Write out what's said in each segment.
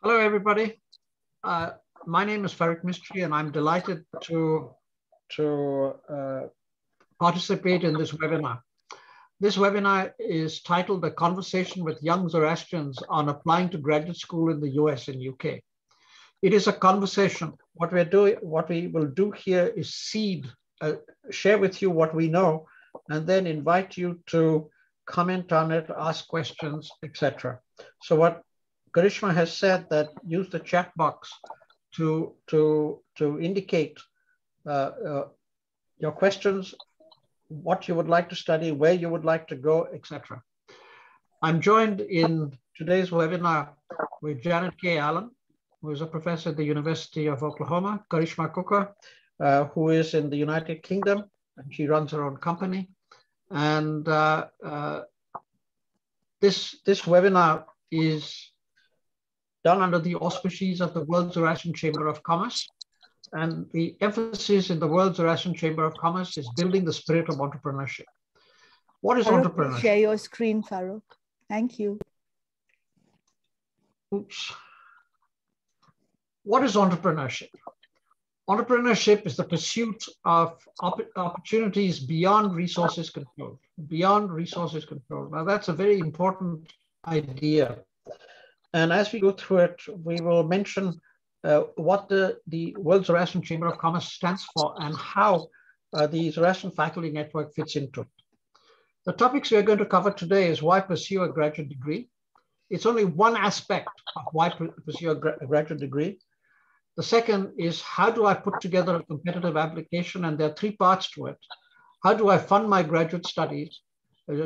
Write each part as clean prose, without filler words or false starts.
Hello, everybody. My name is Farrokh Mistree, and I'm delighted to participate in this webinar. This webinar is titled "A Conversation with Young Zoroastrians on Applying to Graduate School in the US and UK." It is a conversation. What we will do here is share with you what we know, and then invite you to comment on it, ask questions, etc. So what Karishma has said, that use the chat box to indicate your questions, what you would like to study, where you would like to go, etc. I'm joined in today's webinar with Janet K. Allen, who is a professor at the University of Oklahoma, Karishma Koka, who is in the United Kingdom, and she runs her own company. And this webinar is done under the auspices of the World Zoroastrian Chamber of Commerce. And the emphasis in the World Zoroastrian Chamber of Commerce is building the spirit of entrepreneurship. What is Farrokh, entrepreneurship? share your screen, Farrokh. Thank you. Oops. What is entrepreneurship? Entrepreneurship is the pursuit of opportunities beyond resources control. Beyond resources control. Now, that's a very important idea. And as we go through it, we will mention what the World Zoroastrian Chamber of Commerce stands for and how the Zoroastrian Faculty Network fits into it. The topics we are going to cover today is why pursue a graduate degree. It's only one aspect of why pursue a graduate degree. The second is, how do I put together a competitive application? And there are three parts to it. How do I fund my graduate studies?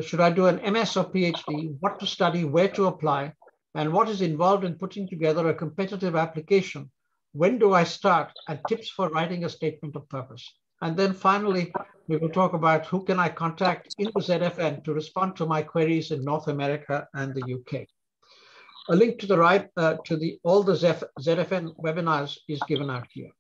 Should I do an MS or PhD? What to study, where to apply? And what is involved in putting together a competitive application? When do I start? And tips for writing a statement of purpose. And then finally, we will talk about who can I contact in the ZFN to respond to my queries in North America and the UK. A link to the right to all the ZFN webinars is given out here.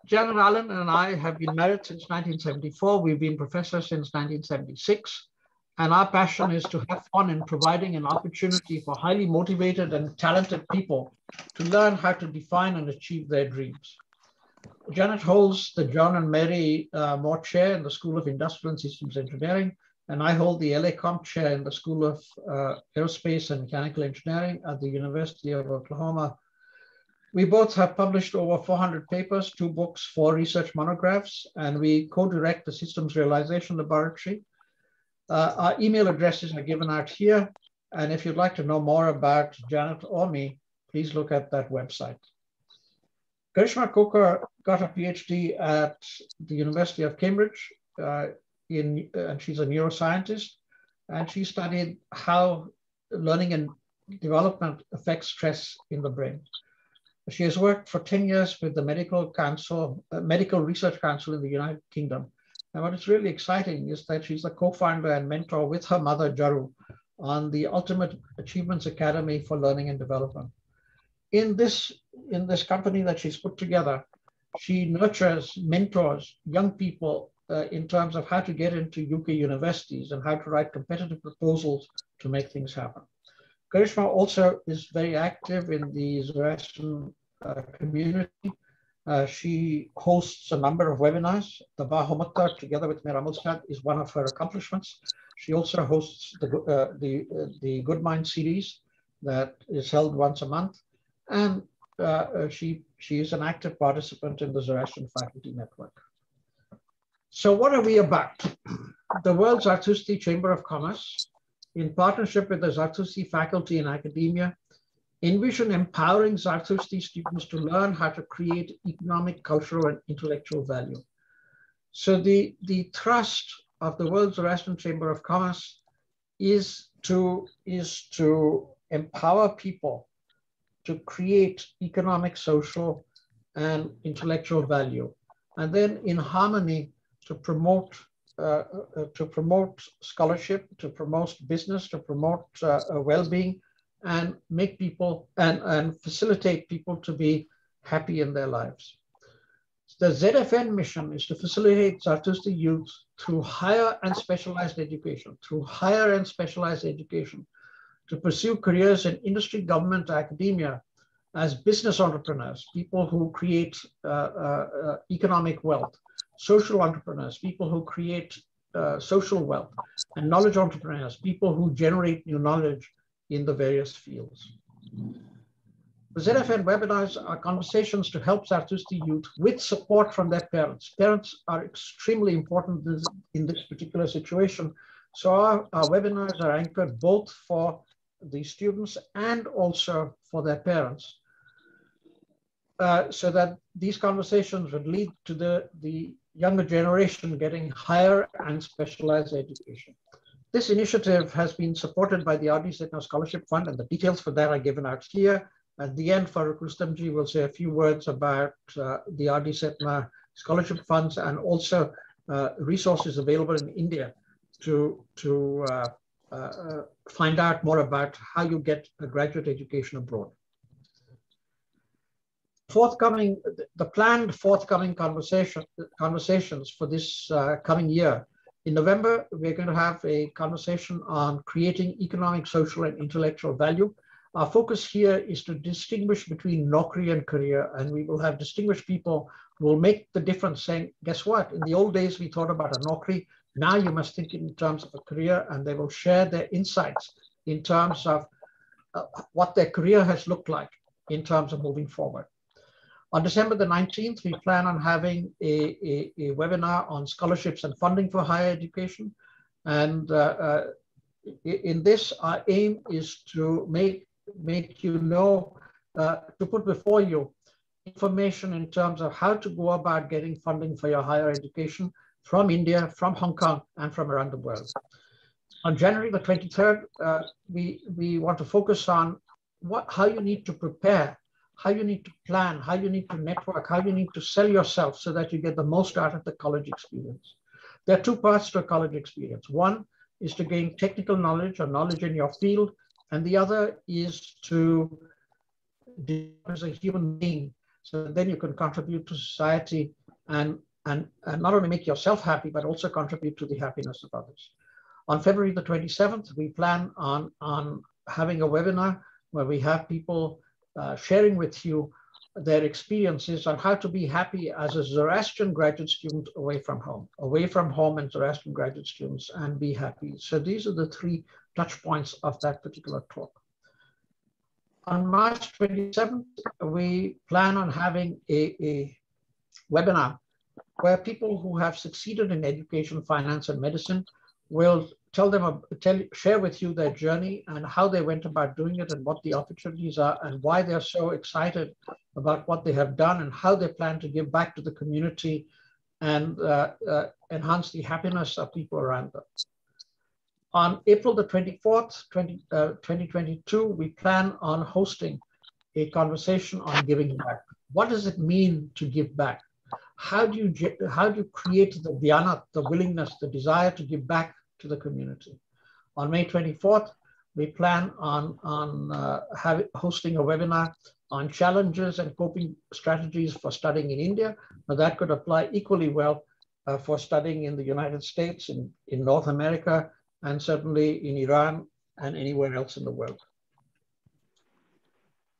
Janet Allen and I have been married since 1974. We've been professors since 1976. And our passion is to have fun in providing an opportunity for highly motivated and talented people to learn how to define and achieve their dreams. Janet holds the John and Mary Moore Chair in the School of Industrial and Systems Engineering, and I hold the LA Comp Chair in the School of Aerospace and Mechanical Engineering at the University of Oklahoma. We both have published over 400 papers, 2 books, 4 research monographs, and we co-direct the Systems Realization Laboratory. Our email addresses are given out here. And if you'd like to know more about Janet or me, please look at that website. Karishma Koka got a PhD at the University of Cambridge, and she's a neuroscientist. And she studied how learning and development affects stress in the brain. She has worked for 10 years with the Medical Research Council in the United Kingdom. And what is really exciting is that she's the co-founder and mentor with her mother, Jaru, on the Ultimate Achievements Academy for Learning and Development. In this company that she's put together, she nurtures, mentors young people in terms of how to get into UK universities and how to write competitive proposals to make things happen. Karishma also is very active in the Zoroastrian community. She hosts a number of webinars. The Bahomata, together with Mera Mustad, is one of her accomplishments. She also hosts the Good Mind series that is held once a month. And she is an active participant in the Zoroastrian Faculty Network. So what are we about? The World Zarathustri Chamber of Commerce, in partnership with the Zarathustri faculty and academia, envision empowering Zarathustri students to learn how to create economic, cultural, and intellectual value. So the thrust of the World Zoroastrian Chamber of Commerce is to empower people to create economic, social, and intellectual value, and then in harmony to promote scholarship, to promote business, to promote well-being, and make people and facilitate people to be happy in their lives. The ZFN mission is to facilitate Zarathustra youth through higher and specialized education, to pursue careers in industry, government, academia, as business entrepreneurs, people who create economic wealth, social entrepreneurs, people who create social wealth, and knowledge entrepreneurs, people who generate new knowledge in the various fields. The ZFN webinars are conversations to help Zarathustra youth with support from their parents. Parents are extremely important in this particular situation. So our webinars are anchored both for the students and also for their parents, so that these conversations would lead to the younger generation getting higher and specialized education. This initiative has been supported by the R.D. Setna Scholarship Fund, and the details for that are given out here. At the end, Farrokh Mistree will say a few words about the R.D. Setna Scholarship Funds and also resources available in India to find out more about how you get a graduate education abroad. The planned forthcoming conversations for this coming year. In November, we're going to have a conversation on creating economic, social, and intellectual value. Our focus here is to distinguish between Naukri and career, and we will have distinguished people who will make the difference, saying, guess what? In the old days, we thought about a Naukri. Now you must think in terms of a career, and they will share their insights in terms of what their career has looked like in terms of moving forward. On December the 19th, we plan on having a webinar on scholarships and funding for higher education. And in this, our aim is to make you know, to put before you information in terms of how to go about getting funding for your higher education from India, from Hong Kong, and from around the world. On January the 23rd, we want to focus on how you need to prepare, how you need to plan, how you need to network, how you need to sell yourself so that you get the most out of the college experience. There are two parts to a college experience. One is to gain technical knowledge or knowledge in your field, and the other is to develop as a human being, so that then you can contribute to society and not only make yourself happy, but also contribute to the happiness of others. On February the 27th, we plan on having a webinar where we have people sharing with you their experiences on how to be happy as a Zoroastrian graduate student away from home and Zoroastrian graduate students, and be happy. So these are the three touch points of that particular talk. On March 27th, we plan on having a webinar where people who have succeeded in education, finance, and medicine will share with you their journey and how they went about doing it and what the opportunities are and why they're so excited about what they have done and how they plan to give back to the community and enhance the happiness of people around them. On April the 24th, 2022, we plan on hosting a conversation on giving back. What does it mean to give back? How do you create the dhyana, the willingness, the desire to give back to the community? On May 24th, we plan on hosting a webinar on challenges and coping strategies for studying in India. Now that could apply equally well for studying in the United States, in North America, and certainly in Iran and anywhere else in the world.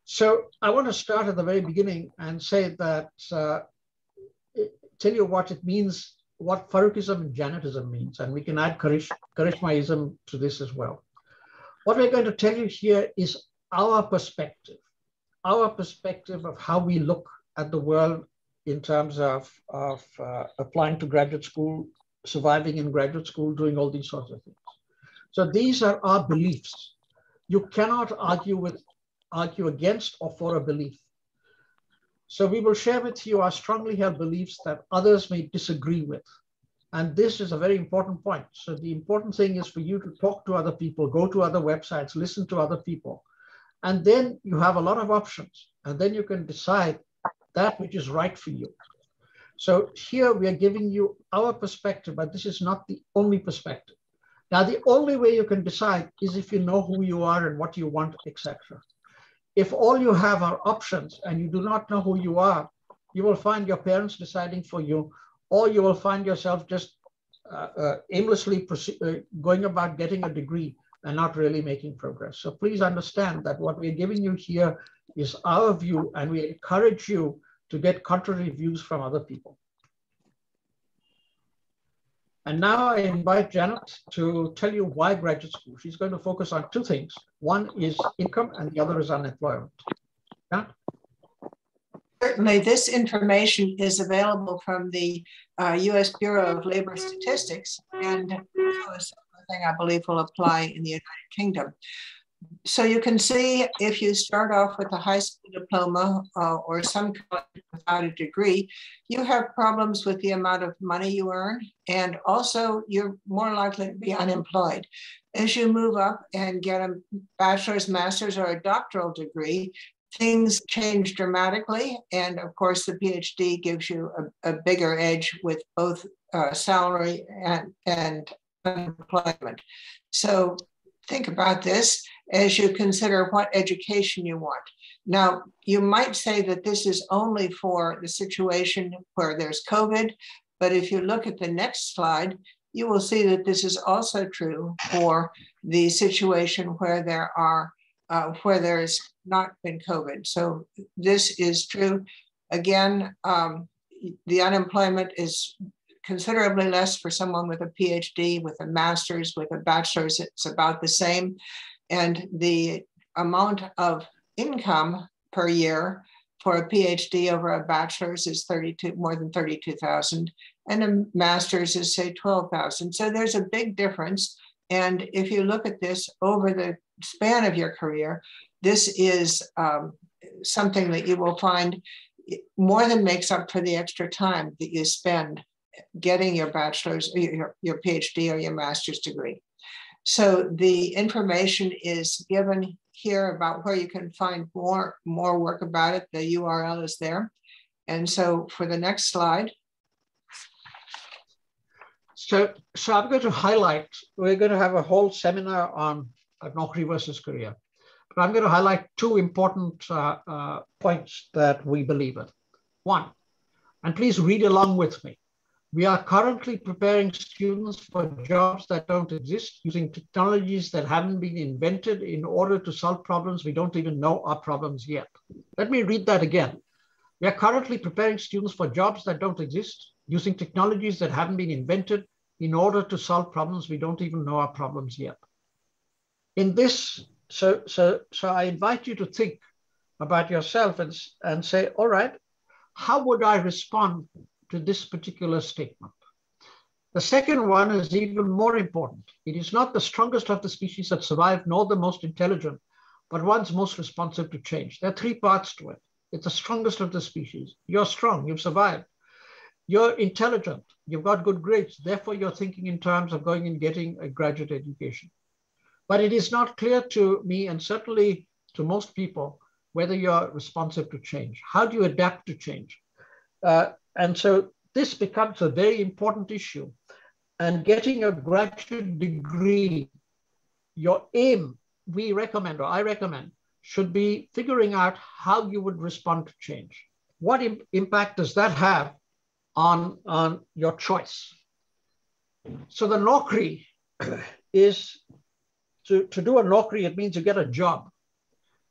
So I want to start at the very beginning and say that, tell you what it means, what Farroukhism and Janatism means, and we can add Karishmaism to this as well. What we're going to tell you here is our perspective of how we look at the world in terms of applying to graduate school, surviving in graduate school, doing all these sorts of things. So these are our beliefs. You cannot argue against or for a belief. So we will share with you our strongly held beliefs that others may disagree with. And this is a very important point. So the important thing is for you to talk to other people, go to other websites, listen to other people. And then you have a lot of options. And then you can decide that which is right for you. So here we are giving you our perspective, but this is not the only perspective. Now, the only way you can decide is if you know who you are and what you want, etc. If all you have are options and you do not know who you are, you will find your parents deciding for you, or you will find yourself just aimlessly going about getting a degree and not really making progress. So please understand that what we're giving you here is our view, and we encourage you to get contrary views from other people. And now I invite Janet to tell you why graduate school. She's going to focus on two things. One is income and the other is unemployment. Janet? Certainly, this information is available from the U.S. Bureau of Labor Statistics, and also is something I believe will apply in the United Kingdom. So you can see if you start off with a high school diploma or some college without a degree, you have problems with the amount of money you earn, and also you're more likely to be unemployed. As you move up and get a bachelor's, master's, or a doctoral degree, things change dramatically. And of course, the PhD gives you a bigger edge with both salary and unemployment. So think about this as you consider what education you want. Now, you might say that this is only for the situation where there's COVID, but if you look at the next slide, you will see that this is also true for the situation where there's not been COVID. So this is true. Again, the unemployment is considerably less for someone with a PhD, with a master's, with a bachelor's, it's about the same. And the amount of income per year for a PhD over a bachelor's is more than 32,000, and a master's is say 12,000. So there's a big difference. And if you look at this over the span of your career, this is something that you will find more than makes up for the extra time that you spend getting your bachelor's, or your PhD, or your master's degree. So the information is given here about where you can find more work about it. The URL is there. And so for the next slide. So I'm going to highlight, we're going to have a whole seminar on Naukri versus career. But I'm going to highlight two important points that we believe in. One, and please read along with me. We are currently preparing students for jobs that don't exist using technologies that haven't been invented in order to solve problems we don't even know are problems yet. Let me read that again. We are currently preparing students for jobs that don't exist using technologies that haven't been invented in order to solve problems we don't even know are problems yet. In this, so I invite you to think about yourself and say, all right, how would I respond to this particular statement? The second one is even more important. It is not the strongest of the species that survive, nor the most intelligent, but one's most responsive to change. There are three parts to it. It's the strongest of the species. You're strong, you've survived. You're intelligent, you've got good grades. Therefore, you're thinking in terms of going and getting a graduate education. But it is not clear to me, and certainly to most people, whether you're responsive to change. How do you adapt to change? And so this becomes a very important issue. And getting a graduate degree, your aim, we recommend, or I recommend, should be figuring out how you would respond to change. What impact does that have on your choice? So the Naukri is, to do a Naukri, it means you get a job.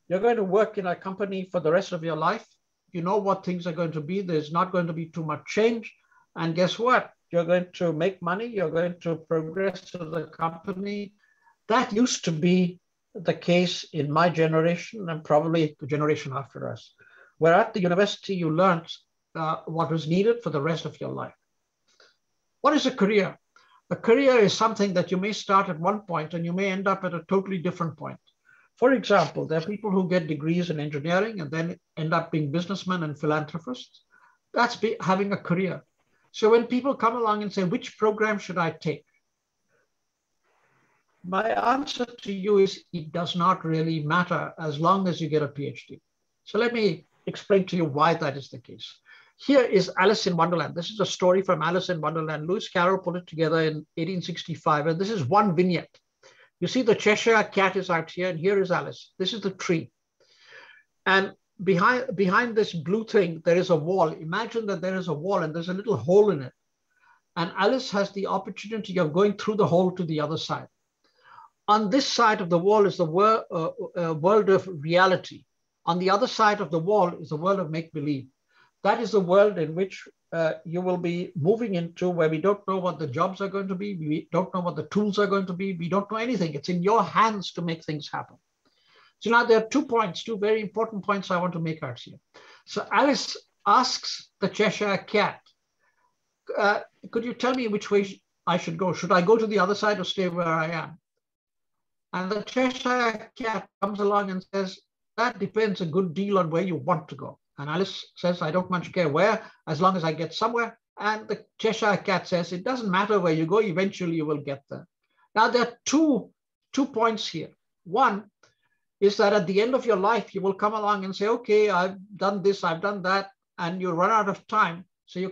You're going to work in a company for the rest of your life. You know what things are going to be. There's not going to be too much change. And guess what? You're going to make money. You're going to progress to the company. That used to be the case in my generation and probably the generation after us, where at the university you learned what was needed for the rest of your life. What is a career? A career is something that you may start at one point and you may end up at a totally different point. For example, there are people who get degrees in engineering and then end up being businessmen and philanthropists. That's having a career. So when people come along and say, which program should I take? My answer to you is it does not really matter as long as you get a PhD. So let me explain to you why that is the case. Here is Alice in Wonderland. This is a story from Alice in Wonderland. Lewis Carroll put it together in 1865, and this is one vignette. You see the Cheshire cat is out here, and here is Alice. This is the tree. And behind this blue thing, there is a wall. Imagine that there is a wall and there's a little hole in it. And Alice has the opportunity of going through the hole to the other side. On this side of the wall is the world of reality. On the other side of the wall is the world of make-believe. That is the world in which you will be moving into, where we don't know what the jobs are going to be. We don't know what the tools are going to be. We don't know anything. It's in your hands to make things happen. So now there are 2 points, 2 very important points I want to make out here. So Alice asks the Cheshire Cat, could you tell me which way I should go? Should I go to the other side or stay where I am? And the Cheshire Cat comes along and says, that depends a good deal on where you want to go. And Alice says, I don't much care where, as long as I get somewhere. And the Cheshire Cat says, it doesn't matter where you go, eventually you will get there. Now there are two points here. One is that at the end of your life, you will come along and say, okay, I've done this, I've done that, and you run out of time. So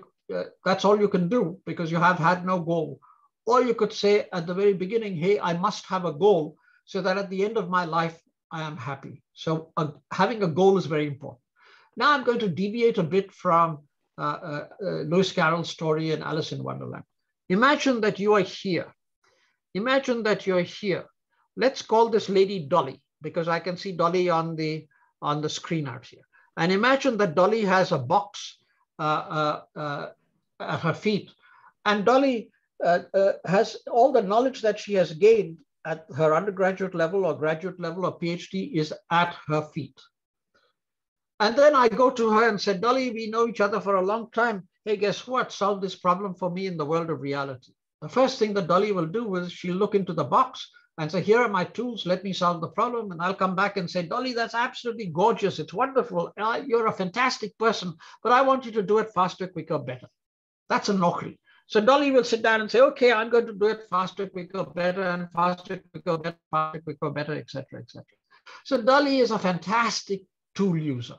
that's all you can do because you have had no goal. Or you could say at the very beginning, hey, I must have a goal so that at the end of my life, I am happy. So having a goal is very important. Now I'm going to deviate a bit from Lewis Carroll's story in Alice in Wonderland. Imagine that you are here. Imagine that you're here. Let's call this lady Dolly, because I can see Dolly on the screen out here. And imagine that Dolly has a box at her feet. And Dolly has all the knowledge that she has gained at her undergraduate level or graduate level or PhD is at her feet. And then I go to her and say, Dolly, we know each other for a long time. Hey, guess what? Solve this problem for me in the world of reality. The first thing that Dolly will do is she'll look into the box and say, here are my tools. Let me solve the problem. And I'll come back and say, Dolly, that's absolutely gorgeous. It's wonderful. You're a fantastic person, but I want you to do it faster, quicker, better. That's a Naukri. So Dolly will sit down and say, okay, I'm going to do it faster, quicker, better, and faster, quicker, better, faster, quicker, better, etc., etc. So Dolly is a fantastic tool user.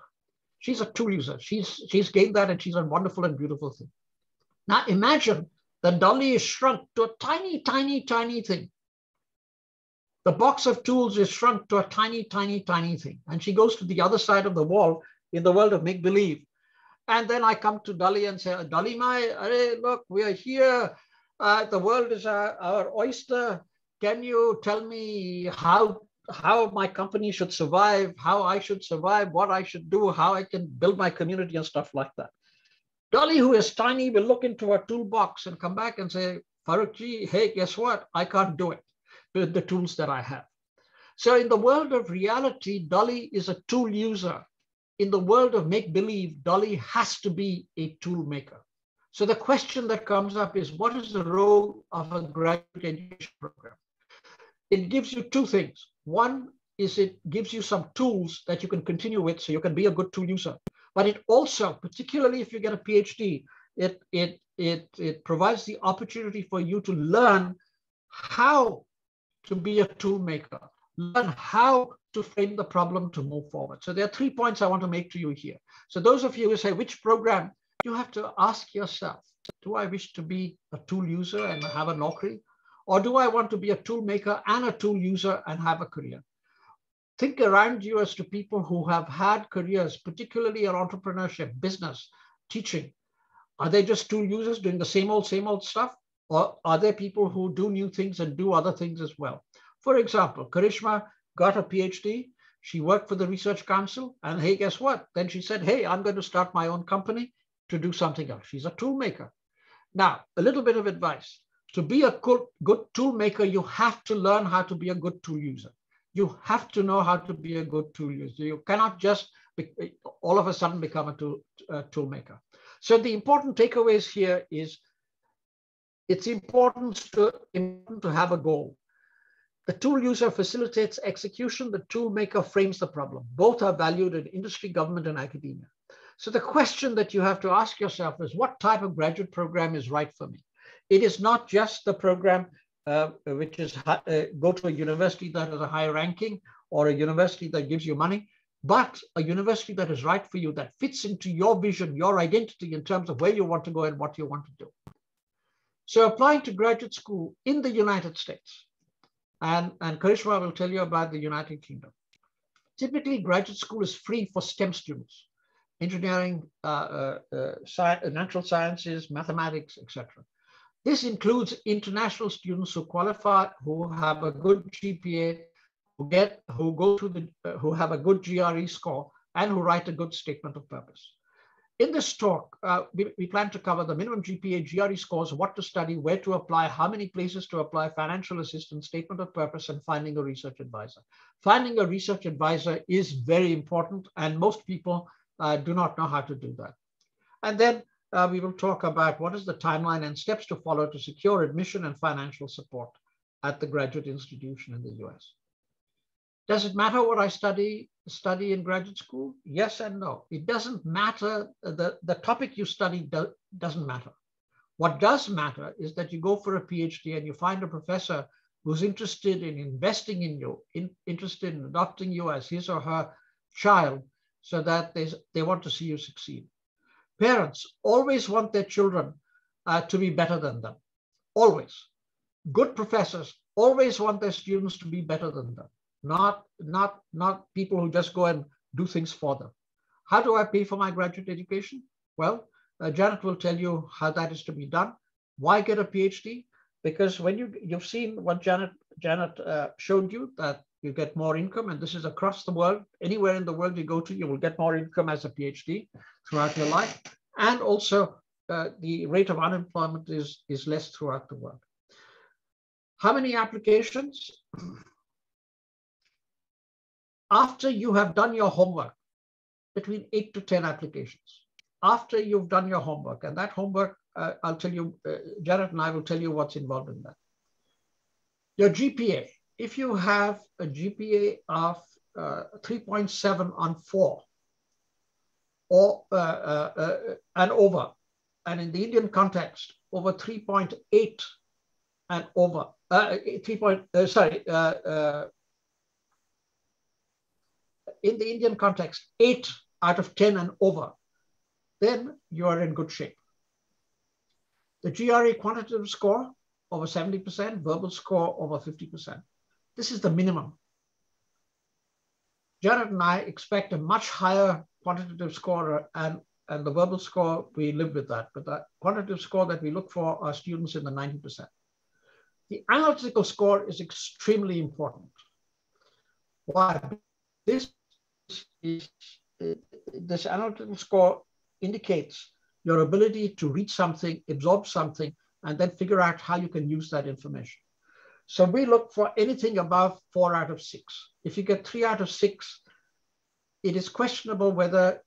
She's a tool user. She's gained that and she's a wonderful and beautiful thing. Now imagine that Dolly is shrunk to a tiny, tiny, tiny thing. The box of tools is shrunk to a tiny, tiny, tiny thing. And she goes to the other side of the wall in the world of make-believe. And then I come to Dolly and say, Dolly, look, we are here. The world is our oyster. Can you tell me how my company should survive, how I should survive, what I should do, how I can build my community and stuff like that. Dolly, who is tiny, will look into her toolbox and come back and say, Farrokh, hey, guess what? I can't do it with the tools that I have. So in the world of reality, Dolly is a tool user. In the world of make-believe, Dolly has to be a tool maker. So the question that comes up is, what is the role of a graduate education program? It gives you 2 things. One is it gives you some tools that you can continue with so you can be a good tool user. But it also, particularly if you get a PhD, it provides the opportunity for you to learn how to be a tool maker, learn how to frame the problem to move forward. So there are 3 points I want to make to you here. So those of you who say, which program, you have to ask yourself, do I wish to be a tool user and have a Naukri? Or do I want to be a tool maker and a tool user and have a career? Think around you as to people who have had careers, particularly in entrepreneurship, business, teaching. Are they just tool users doing the same old stuff? Or are there people who do new things and do other things as well? For example, Karishma got a PhD. She worked for the Research Council. And hey, guess what? Then she said, hey, I'm going to start my own company to do something else. She's a tool maker. Now, a little bit of advice. To be a good tool maker, you have to learn how to be a good tool user. You have to know how to be a good tool user. You cannot just all of a sudden become a tool maker. So the important takeaways here is it's important to have a goal. The tool user facilitates execution. The tool maker frames the problem. Both are valued in industry, government, and academia. So the question that you have to ask yourself is, what type of graduate program is right for me? It is not just the program which is go to a university that has a high ranking or a university that gives you money, but a university that is right for you, that fits into your vision, your identity in terms of where you want to go and what you want to do. So applying to graduate school in the United States, and Karishma will tell you about the United Kingdom. Typically, graduate school is free for STEM students, engineering, natural sciences, mathematics, etc. This includes international students who qualify, who have a good GPA, who have a good GRE score, and who write a good statement of purpose. In this talk, we plan to cover the minimum GPA, GRE scores, what to study, where to apply, how many places to apply, financial assistance, statement of purpose, and finding a research advisor. Finding a research advisor is very important, and most people do not know how to do that. And then we will talk about what is the timeline and steps to follow to secure admission and financial support at the graduate institution in the US. Does it matter what I study in graduate school? Yes and no. It doesn't matter. The topic you study doesn't matter. What does matter is that you go for a PhD and you find a professor who's interested in investing in you, interested in adopting you as his or her child, so that they want to see you succeed. Parents always want their children to be better than them. Always. Good professors always want their students to be better than them. Not people who just go and do things for them. How do I pay for my graduate education? Well, Janet will tell you how that is to be done. Why get a PhD? Because when you've seen what Janet showed you, that you get more income, and this is across the world. Anywhere in the world you go to, you will get more income as a PhD throughout your life. And also the rate of unemployment is less throughout the world. How many applications? After you have done your homework, between 8 to 10 applications. After you've done your homework, and that homework, I'll tell you, Janet and I will tell you what's involved in that. Your GPA, if you have a GPA of 3.7 on 4 or and over, and in the Indian context, over 3.8 and over, in the Indian context, 8 out of 10 and over, then you are in good shape. The GRE quantitative score, over 70%, verbal score, over 50%. This is the minimum. Janet and I expect a much higher quantitative score, and the verbal score, we live with that. But the quantitative score that we look for are students in the 90%. The analytical score is extremely important. Why? This analytical score indicates your ability to read something, absorb something, and then figure out how you can use that information. So we look for anything above 4 out of 6. If you get 3 out of 6, it is questionable whether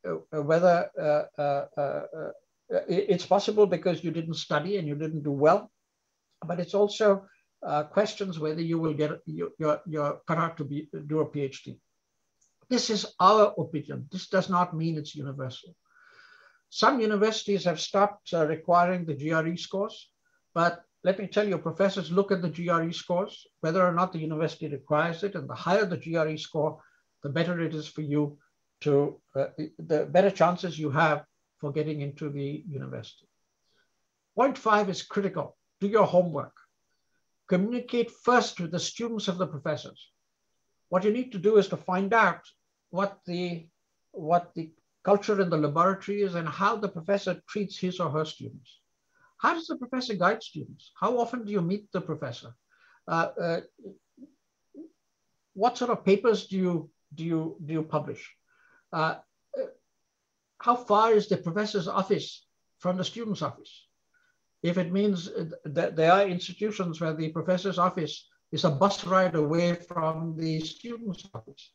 it's possible because you didn't study and you didn't do well, but it's also questions whether you will get your cut out to do a PhD. This is our opinion. This does not mean it's universal. Some universities have stopped requiring the GRE scores, but let me tell you, professors look at the GRE scores, whether or not the university requires it, and the higher the GRE score, the better it is for you to, the better chances you have for getting into the university. Point 5 is critical. Do your homework. Communicate first with the students of the professors. What you need to do is to find out what the culture in the laboratory is and how the professor treats his or her students. How does the professor guide students? How often do you meet the professor? What sort of papers do you publish? How far is the professor's office from the student's office? If it means that there are institutions where the professor's office is a bus ride away from the student's office.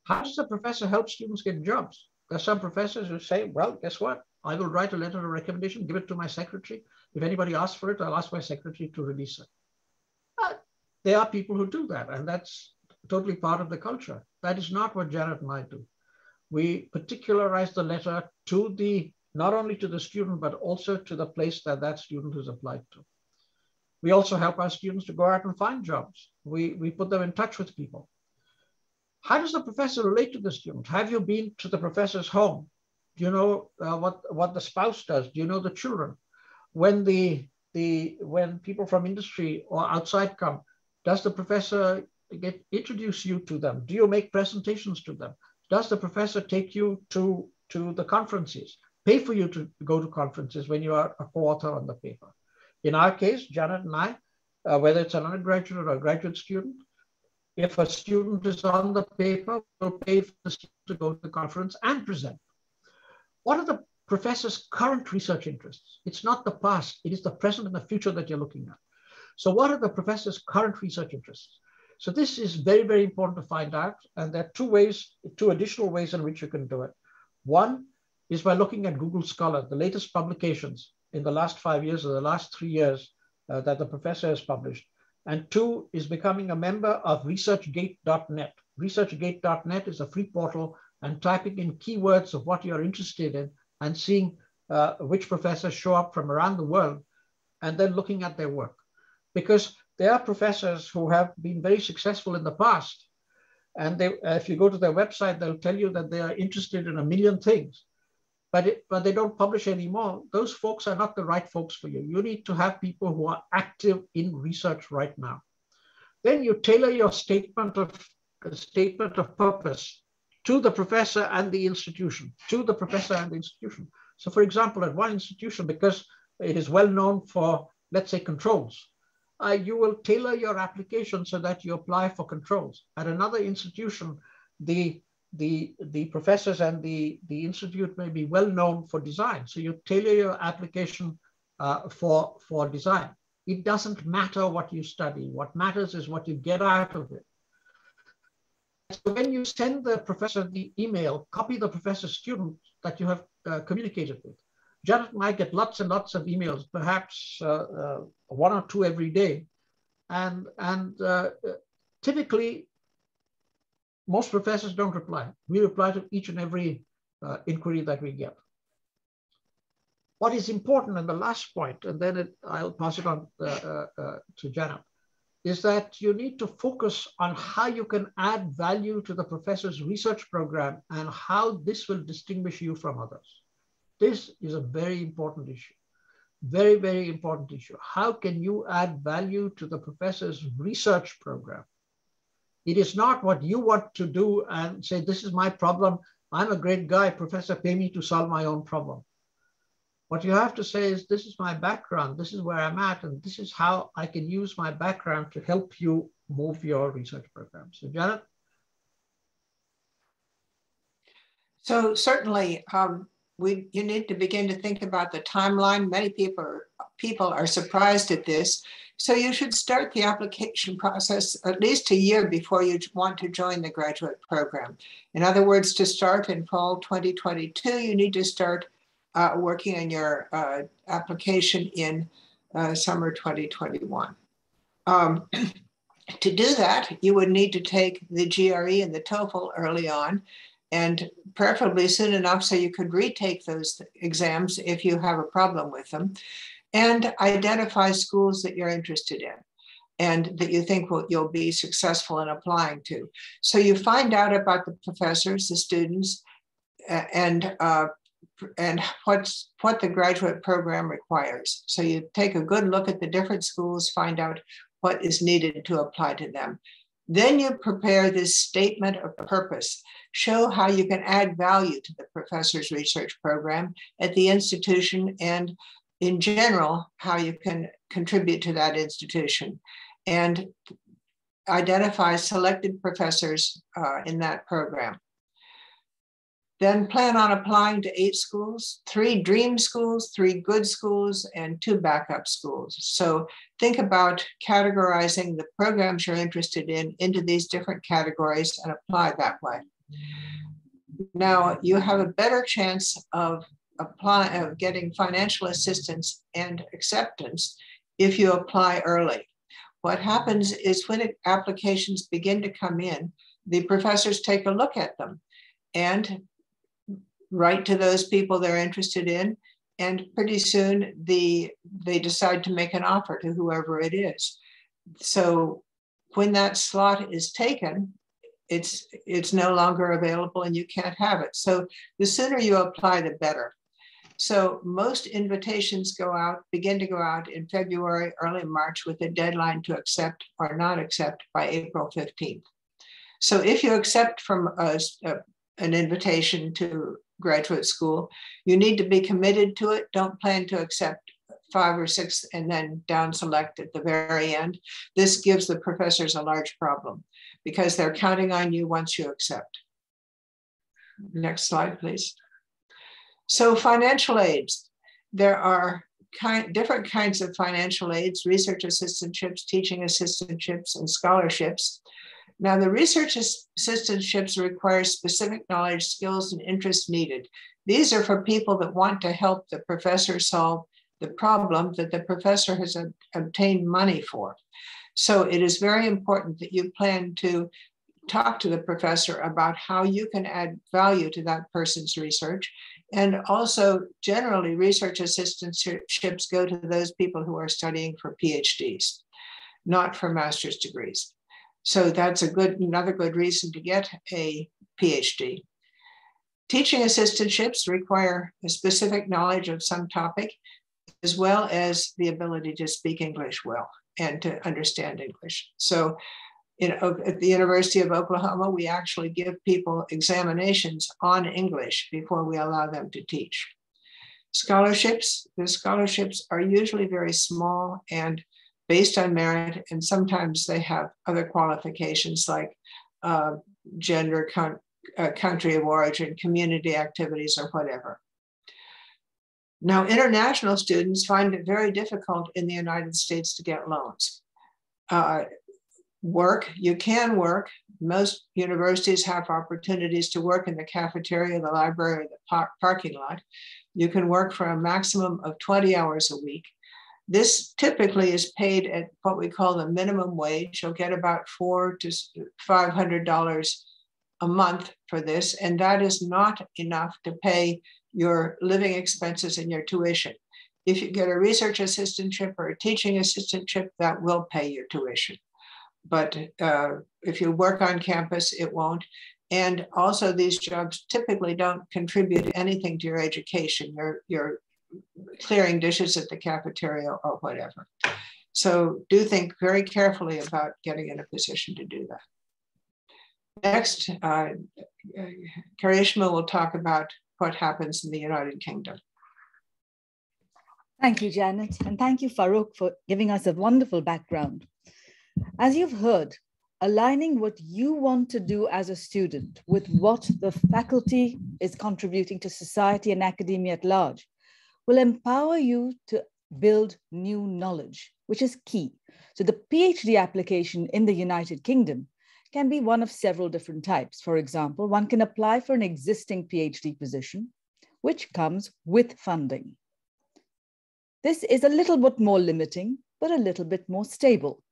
How does the professor help students get jobs? There are some professors who say, well, guess what? I will write a letter of recommendation, give it to my secretary. If anybody asks for it, I'll ask my secretary to release it. There are people who do that, and that's totally part of the culture. That is not what Janet and I do. We particularize the letter to not only to the student, but also to the place that student is applied to. We also help our students to go out and find jobs. We put them in touch with people. How does the professor relate to the student? Have you been to the professor's home? Do you know what the spouse does? Do you know the children? When people from industry or outside come, does the professor introduce you to them? Do you make presentations to them? Does the professor take you to the conferences, pay for you to go to conferences when you are a co-author on the paper? In our case, Janet and I, whether it's an undergraduate or a graduate student, if a student is on the paper, we'll pay for the student to go to the conference and present. What are the professor's current research interests? It's not the past, it is the present and the future that you're looking at. So what are the professor's current research interests? So this is very, very important to find out. And there are two additional ways in which you can do it. One is by looking at Google Scholar, the latest publications in the last 5 years or the last 3 years that the professor has published. And two is becoming a member of researchgate.net. Researchgate.net is a free portal, and typing in keywords of what you're interested in and seeing which professors show up from around the world, and then looking at their work. Because there are professors who have been very successful in the past, and if you go to their website, they'll tell you that they are interested in a million things, but they don't publish anymore. Those folks are not the right folks for you. You need to have people who are active in research right now. Then you tailor your statement of purpose to the professor and the institution, So for example, at one institution, because it is well known for, let's say, controls, you will tailor your application so that you apply for controls. At another institution, the professors and the institute may be well known for design. So you tailor your application for design. It doesn't matter what you study. What matters is what you get out of it. So when you send the professor the email, copy the professor's student that you have communicated with. Janet and I get lots and lots of emails, perhaps 1 or 2 every day. And typically, most professors don't reply. We reply to each and every inquiry that we get. What is important, and the last point, and then I'll pass it on to Janet, is that you need to focus on how you can add value to the professor's research program and how this will distinguish you from others. This is a very important issue. Very, very important issue. How can you add value to the professor's research program? It is not what you want to do and say, this is my problem. I'm a great guy, professor, pay me to solve my own problem. What you have to say is, this is my background, this is where I'm at, and this is how I can use my background to help you move your research program. So Janet? So certainly, you need to begin to think about the timeline. Many people are surprised at this. So you should start the application process at least a year before you want to join the graduate program. In other words, to start in fall 2022, you need to start working on your application in summer 2021. To do that, you would need to take the GRE and the TOEFL early on, and preferably soon enough so you could retake those exams if you have a problem with them, and identify schools that you're interested in and that you think you'll be successful in applying to. So you find out about the professors, the students, and what the graduate program requires. So you take a good look at the different schools, find out what is needed to apply to them. Then you prepare this statement of purpose. Show how you can add value to the professor's research program at the institution, and in general, how you can contribute to that institution, and identify selected professors in that program. Then plan on applying to 8 schools, 3 dream schools, 3 good schools, and 2 backup schools. So think about categorizing the programs you're interested in into these different categories and apply that way. Now, you have a better chance of getting financial assistance and acceptance if you apply early. What happens is when applications begin to come in, the professors take a look at them and write to those people they're interested in, and pretty soon they decide to make an offer to whoever it is. So when that slot is taken, it's no longer available and you can't have it. So the sooner you apply, the better. So most invitations begin to go out in February, early March, with a deadline to accept or not accept by April 15th. So if you accept from an invitation to graduate school, you need to be committed to it. Don't plan to accept 5 or 6 and then down select at the very end. This gives the professors a large problem because they're counting on you once you accept. Next slide, please. So financial aids. There are different kinds of financial aids: research assistantships, teaching assistantships, and scholarships. Now, the research assistantships require specific knowledge, skills, and interests needed. These are for people that want to help the professor solve the problem that the professor has obtained money for. So it is very important that you plan to talk to the professor about how you can add value to that person's research. And also, generally, research assistantships go to those people who are studying for PhDs, not for master's degrees. So that's another good reason to get a PhD. Teaching assistantships require a specific knowledge of some topic, as well as the ability to speak English well and to understand English. So at the University of Oklahoma, we actually give people examinations on English before we allow them to teach. Scholarships, the scholarships are usually very small and based on merit, and sometimes they have other qualifications like gender, country of origin, community activities, or whatever. Now, international students find it very difficult in the United States to get loans. You can work. Most universities have opportunities to work in the cafeteria, the library, or the parking lot. You can work for a maximum of 20 hours a week. This typically is paid at what we call the minimum wage. You'll get about $400 to $500 a month for this, and that is not enough to pay your living expenses and your tuition. If you get a research assistantship or a teaching assistantship, that will pay your tuition. But if you work on campus, it won't. And also, these jobs typically don't contribute anything to your education. You're clearing dishes at the cafeteria or whatever. So do think very carefully about getting in a position to do that. Next, Karishma will talk about what happens in the United Kingdom. Thank you, Janet. And thank you, Farrokh, for giving us a wonderful background. As you've heard, aligning what you want to do as a student with what the faculty is contributing to society and academia at large will empower you to build new knowledge, which is key. So the PhD application in the United Kingdom can be one of several different types. For example, one can apply for an existing PhD position, which comes with funding. This is a little bit more limiting, but a little bit more stable.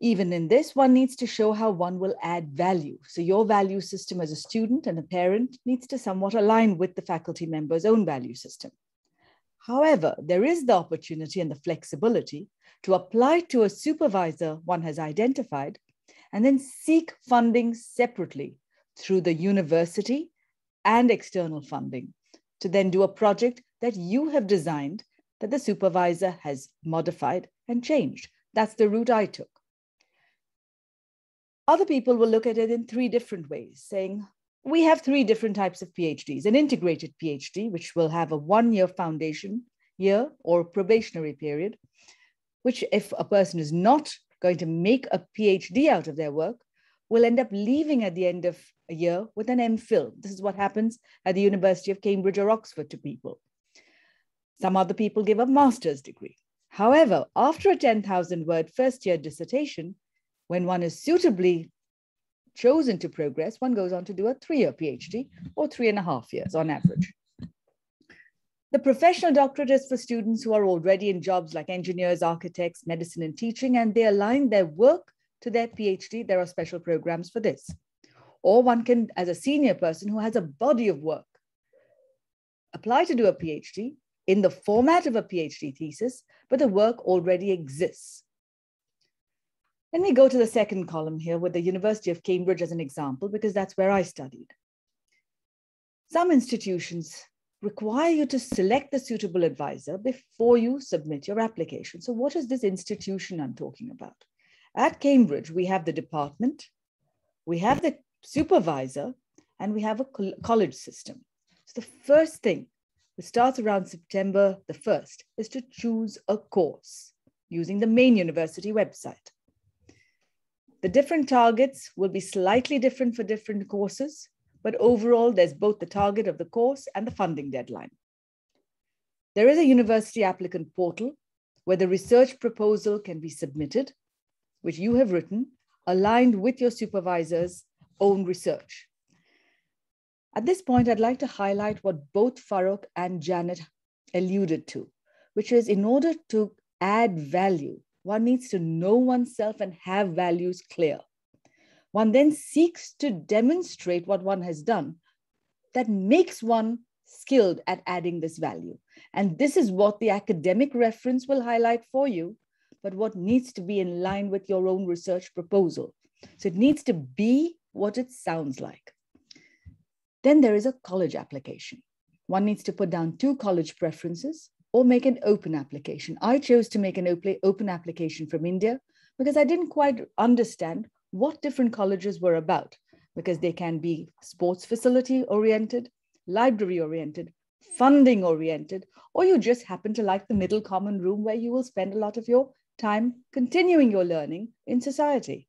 Even in this, one needs to show how one will add value. So your value system as a student and a parent needs to somewhat align with the faculty member's own value system. However, there is the opportunity and the flexibility to apply to a supervisor one has identified and then seek funding separately through the university and external funding to then do a project that you have designed that the supervisor has modified and changed. That's the route I took. Other people will look at it in 3 different ways, saying, we have 3 different types of PhDs: an integrated PhD, which will have a 1-year foundation year or probationary period, which if a person is not going to make a PhD out of their work, will end up leaving at the end of a year with an MPhil. This is what happens at the University of Cambridge or Oxford to people. Some other people give a master's degree. However, after a 10,000-word first-year dissertation, when one is suitably chosen to progress, one goes on to do a 3-year PhD or 3.5 years on average. The professional doctorate is for students who are already in jobs like engineers, architects, medicine, and teaching, and they align their work to their PhD. There are special programs for this. Or one can, as a senior person who has a body of work, apply to do a PhD in the format of a PhD thesis, but the work already exists. Let me go to the second column here with the University of Cambridge as an example, because that's where I studied. Some institutions require you to select the suitable advisor before you submit your application. So what is this institution I'm talking about? At Cambridge, we have the department, we have the supervisor, and we have a college system. So the first thing that starts around September the 1st is to choose a course using the main university website. The different targets will be slightly different for different courses, but overall, there's both the target of the course and the funding deadline. There is a university applicant portal where the research proposal can be submitted, which you have written, aligned with your supervisor's own research. At this point, I'd like to highlight what both Farrokh and Janet alluded to, which is in order to add value, one needs to know oneself and have values clear. One then seeks to demonstrate what one has done that makes one skilled at adding this value. And this is what the academic reference will highlight for you, but what needs to be in line with your own research proposal. So it needs to be what it sounds like. Then there is a college application. One needs to put down 2 college preferences or make an open application. I chose to make an open application from India because I didn't quite understand what different colleges were about, because they can be sports facility oriented, library oriented, funding oriented, or you just happen to like the middle common room where you will spend a lot of your time continuing your learning in society.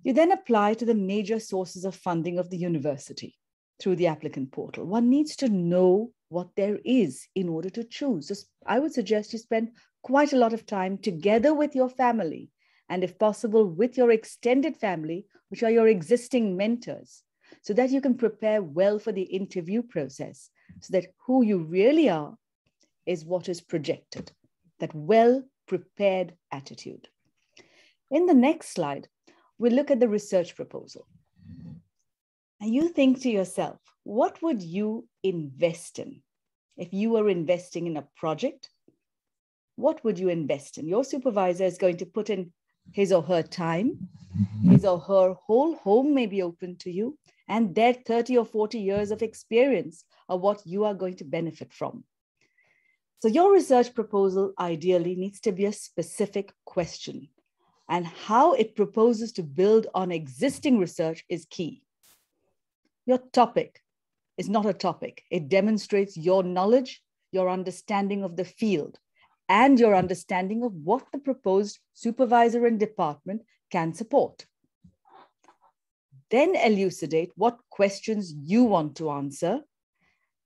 You then apply to the major sources of funding of the university through the applicant portal. One needs to know what there is in order to choose. So I would suggest you spend quite a lot of time together with your family, and if possible, with your extended family, which are your existing mentors, so that you can prepare well for the interview process, so that who you really are is what is projected, that well-prepared attitude. In the next slide, we'll look at the research proposal. And you think to yourself, what would you invest in? If you were investing in a project, what would you invest in? Your supervisor is going to put in his or her time, his or her whole home may be open to you, and their 30 or 40 years of experience are what you are going to benefit from. So your research proposal ideally needs to be a specific question, and how it proposes to build on existing research is key. Your topic is not a topic. It demonstrates your knowledge, your understanding of the field, and your understanding of what the proposed supervisor and department can support. Then elucidate what questions you want to answer,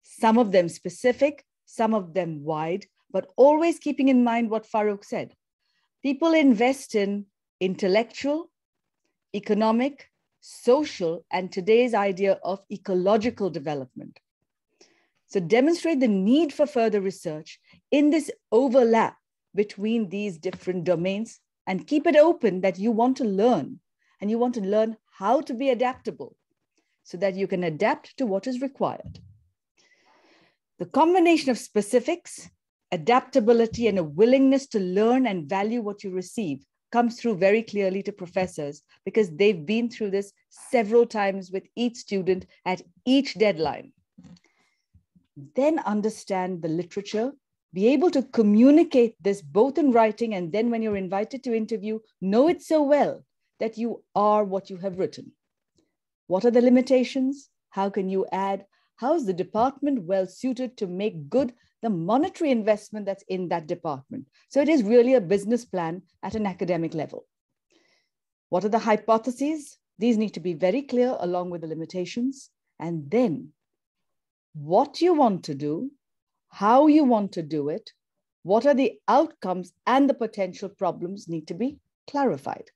some of them specific, some of them wide, but always keeping in mind what Farrokh said. People invest in intellectual, economic, social, and today's idea of ecological development. So demonstrate the need for further research in this overlap between these different domains, and keep it open that you want to learn, and you want to learn how to be adaptable so that you can adapt to what is required. The combination of specifics, adaptability, and a willingness to learn and value what you receive comes through very clearly to professors, because they've been through this several times with each student at each deadline. Then understand the literature, be able to communicate this both in writing, and then when you're invited to interview, know it so well that you are what you have written. What are the limitations? How can you add? How is the department well suited to make good the monetary investment that's in that department? So it is really a business plan at an academic level. What are the hypotheses? These need to be very clear along with the limitations. And then what you want to do, how you want to do it, what are the outcomes and the potential problems need to be clarified.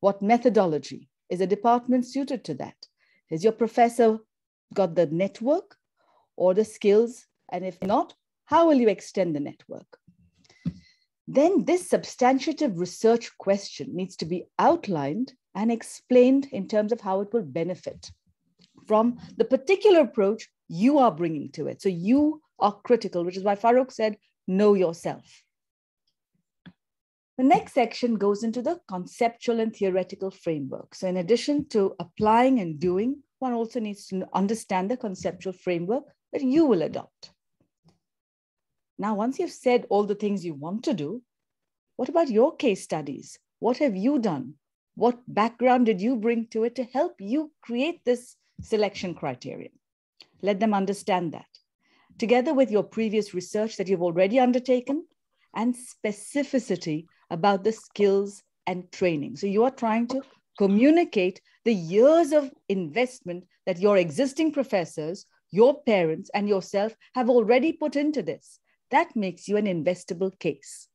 What methodology? Is a department suited to that? Is your professor got the network or the skills? And if not, how will you extend the network? Then this substantive research question needs to be outlined and explained in terms of how it will benefit from the particular approach you are bringing to it. So you are critical, which is why Farrokh said, know yourself. The next section goes into the conceptual and theoretical framework. So in addition to applying and doing, one also needs to understand the conceptual framework that you will adopt. Now, once you've said all the things you want to do, what about your case studies? What have you done? What background did you bring to it to help you create this selection criterion? Let them understand that, together with your previous research that you've already undertaken and specificity about the skills and training. So you are trying to communicate the years of investment that your existing professors, your parents, and yourself have already put into this. That makes you an investable case.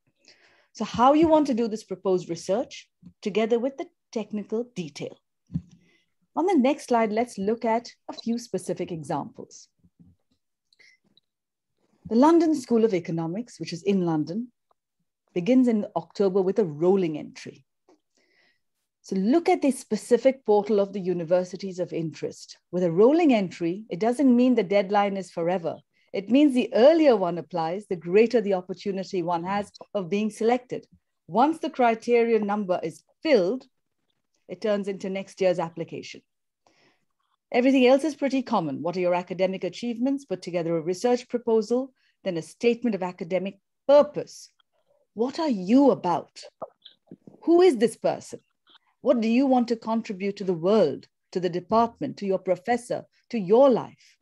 So how you want to do this proposed research, together with the technical detail. On the next slide, let's look at a few specific examples. The London School of Economics, which is in London, begins in October with a rolling entry. So look at the specific portal of the universities of interest. With a rolling entry, it doesn't mean the deadline is forever. It means the earlier one applies, the greater the opportunity one has of being selected. Once the criterion number is filled, it turns into next year's application. Everything else is pretty common. What are your academic achievements? Put together a research proposal, then a statement of academic purpose. What are you about? Who is this person? What do you want to contribute to the world, to the department, to your professor, to your life?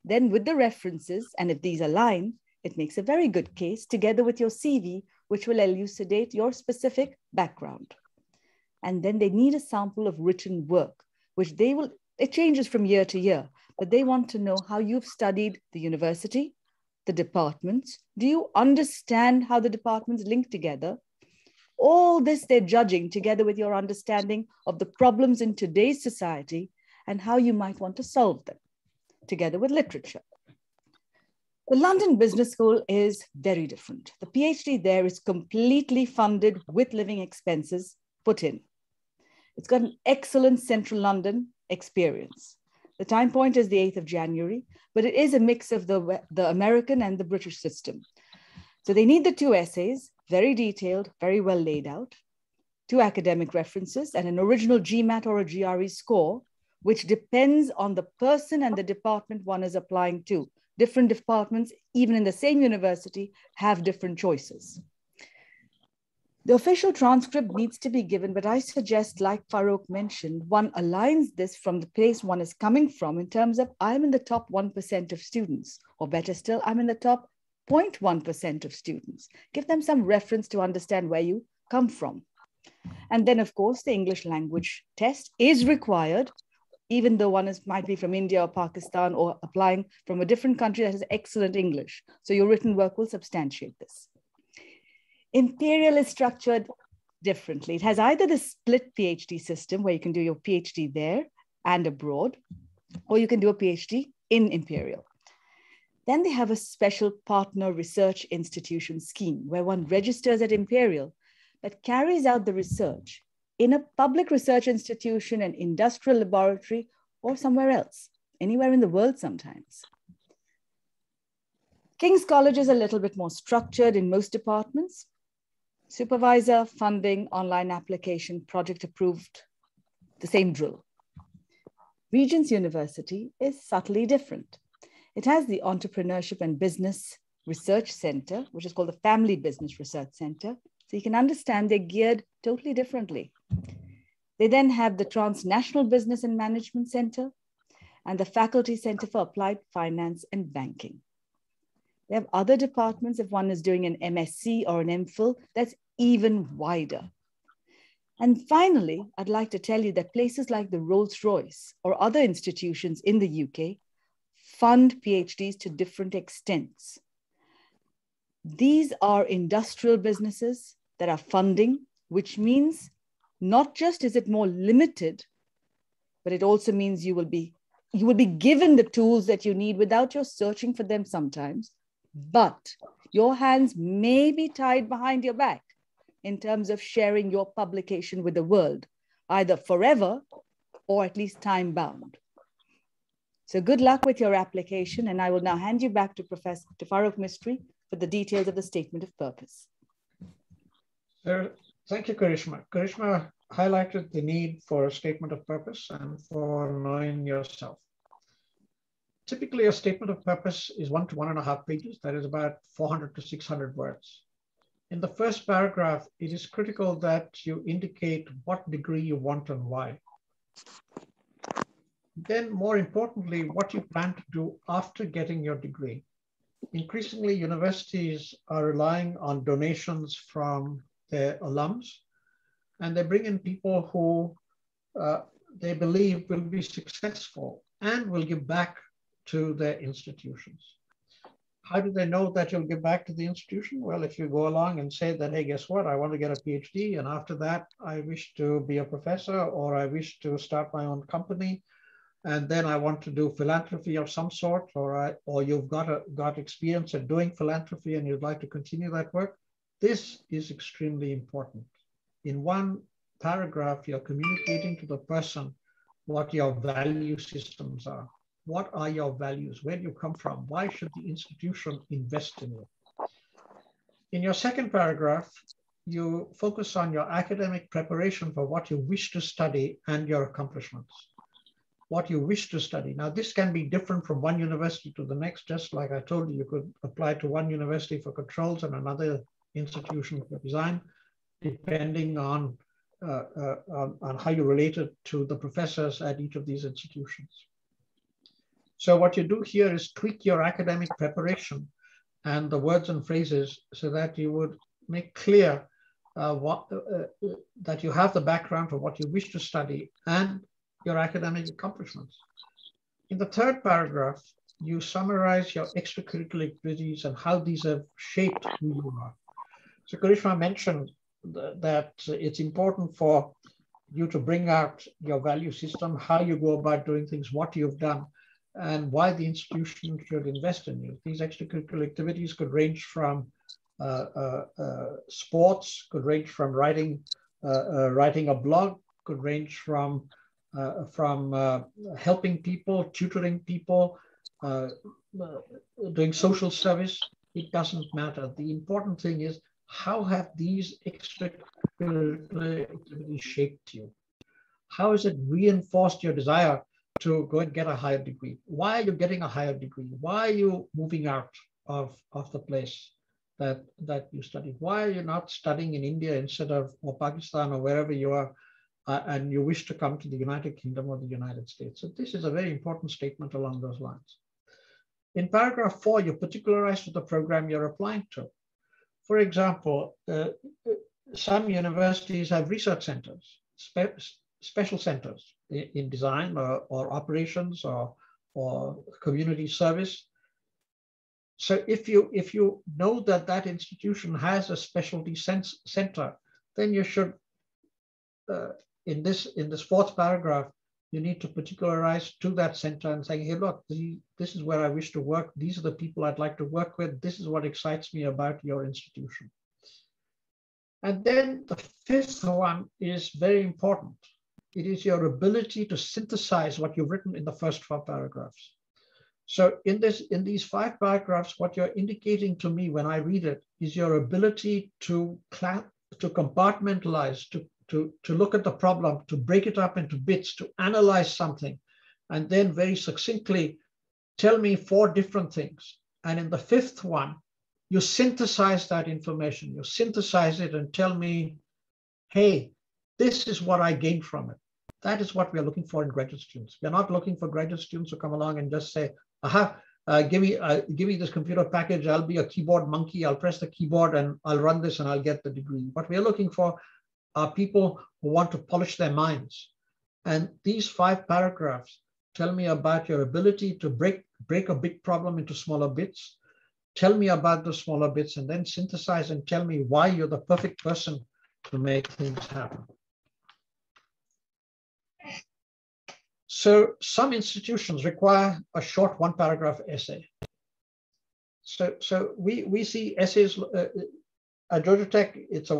Then with the references, and if these align, it makes a very good case together with your CV, which will elucidate your specific background. And then they need a sample of written work, which it changes from year to year, but they want to know how you've studied the university, the departments. Do you understand how the departments link together? All this they're judging together with your understanding of the problems in today's society and how you might want to solve them, together with literature. The London Business School is very different. The PhD there is completely funded with living expenses put in. It's got an excellent central London experience. The time point is the 8th of January, but it is a mix of the American and the British system. So they need the 2 essays, very detailed, very well laid out, 2 academic references, and an original GMAT or a GRE score, which depends on the person and the department one is applying to. Different departments, even in the same university, have different choices. The official transcript needs to be given, but I suggest, like Farrokh mentioned, one aligns this from the place one is coming from in terms of I'm in the top 1% of students, or better still, I'm in the top 0.1% of students. Give them some reference to understand where you come from. And then, of course, the English language test is required, even though one might be from India or Pakistan or applying from a different country that has excellent English. So your written work will substantiate this. Imperial is structured differently. It has either the split PhD system where you can do your PhD there and abroad, or you can do a PhD in Imperial. Then they have a special partner research institution scheme where one registers at Imperial but carries out the research in a public research institution, an industrial laboratory, or somewhere else, anywhere in the world sometimes. King's College is a little bit more structured in most departments. Supervisor, funding, online application, project approved, the same drill. Regent's University is subtly different. It has the Entrepreneurship and Business Research Center, which is called the Family Business Research Center. So you can understand they're geared totally differently. They then have the Transnational Business and Management Center and the Faculty Center for Applied Finance and Banking. They have other departments. If one is doing an MSc or an MPhil, that's even wider. And finally, I'd like to tell you that places like the Rolls-Royce or other institutions in the UK fund PhDs to different extents. These are industrial businesses that are funding, which means not just is it more limited, but it also means you will be given the tools that you need without your searching for them sometimes, but your hands may be tied behind your back in terms of sharing your publication with the world, either forever or at least time bound. So good luck with your application, and I will now hand you back to Farrokh Mistree for the details of the statement of purpose. Thank you, Karishma. Karishma highlighted the need for a statement of purpose and for knowing yourself. Typically, a statement of purpose is 1 to 1.5 pages. That is about 400 to 600 words. In the first paragraph, it is critical that you indicate what degree you want and why. Then, more importantly, what you plan to do after getting your degree. Increasingly, universities are relying on donations from their alums, and they bring in people who they believe will be successful and will give back to their institutions. How do they know that you'll give back to the institution? Well, if you go along and say that, hey, guess what? I want to get a PhD, and after that, I wish to be a professor, or I wish to start my own company, and then I want to do philanthropy of some sort, or you've got experience at doing philanthropy and you'd like to continue that work. This is extremely important. In one paragraph, you're communicating to the person what your value systems are. What are your values? Where do you come from? Why should the institution invest in you? In your second paragraph, you focus on your academic preparation for what you wish to study and your accomplishments. What you wish to study. Now, this can be different from one university to the next. Just like I told you, you could apply to one university for controls and another institution for design, depending on how you relate it to the professors at each of these institutions. So what you do here is tweak your academic preparation and the words and phrases so that you would make clear that you have the background for what you wish to study and your academic accomplishments. In the third paragraph, you summarize your extracurricular activities and how these have shaped who you are. So Karishma mentioned that it's important for you to bring out your value system, how you go about doing things, what you've done, and why the institution should invest in you. These extracurricular activities could range from sports, could range from writing a blog, could range from helping people, tutoring people, doing social service. It doesn't matter. The important thing is, how have these extracurricular activities shaped you? How has it reinforced your desire to go and get a higher degree? Why are you getting a higher degree? Why are you moving out of the place that you studied? Why are you not studying in India instead of, or Pakistan, or wherever you are, and you wish to come to the United Kingdom or the United States? So this is a very important statement along those lines. In paragraph 4, you particularize to the program you're applying to. For example, some universities have research centers, special centers in design or operations or community service. So if you know that institution has a specialty center, then you should, in this fourth paragraph, you need to particularize to that center and say, hey, look, this is where I wish to work. These are the people I'd like to work with. This is what excites me about your institution. And then the fifth one is very important. It is your ability to synthesize what you've written in the first 4 paragraphs. So in these 5 paragraphs, what you're indicating to me when I read it is your ability to compartmentalize, to look at the problem, to break it up into bits, to analyze something, and then very succinctly tell me 4 different things. And in the 5th one, you synthesize that information. You synthesize it and tell me, hey, this is what I gained from it. That is what we are looking for in graduate students. We're not looking for graduate students to come along and just say, give me this computer package. I'll be a keyboard monkey. I'll press the keyboard and I'll run this and I'll get the degree. What we're looking for are people who want to polish their minds. And these 5 paragraphs tell me about your ability to break a big problem into smaller bits. Tell me about the smaller bits and then synthesize and tell me why you're the perfect person to make things happen. So some institutions require a short 1-paragraph essay. So we see essays at Georgia Tech. It's a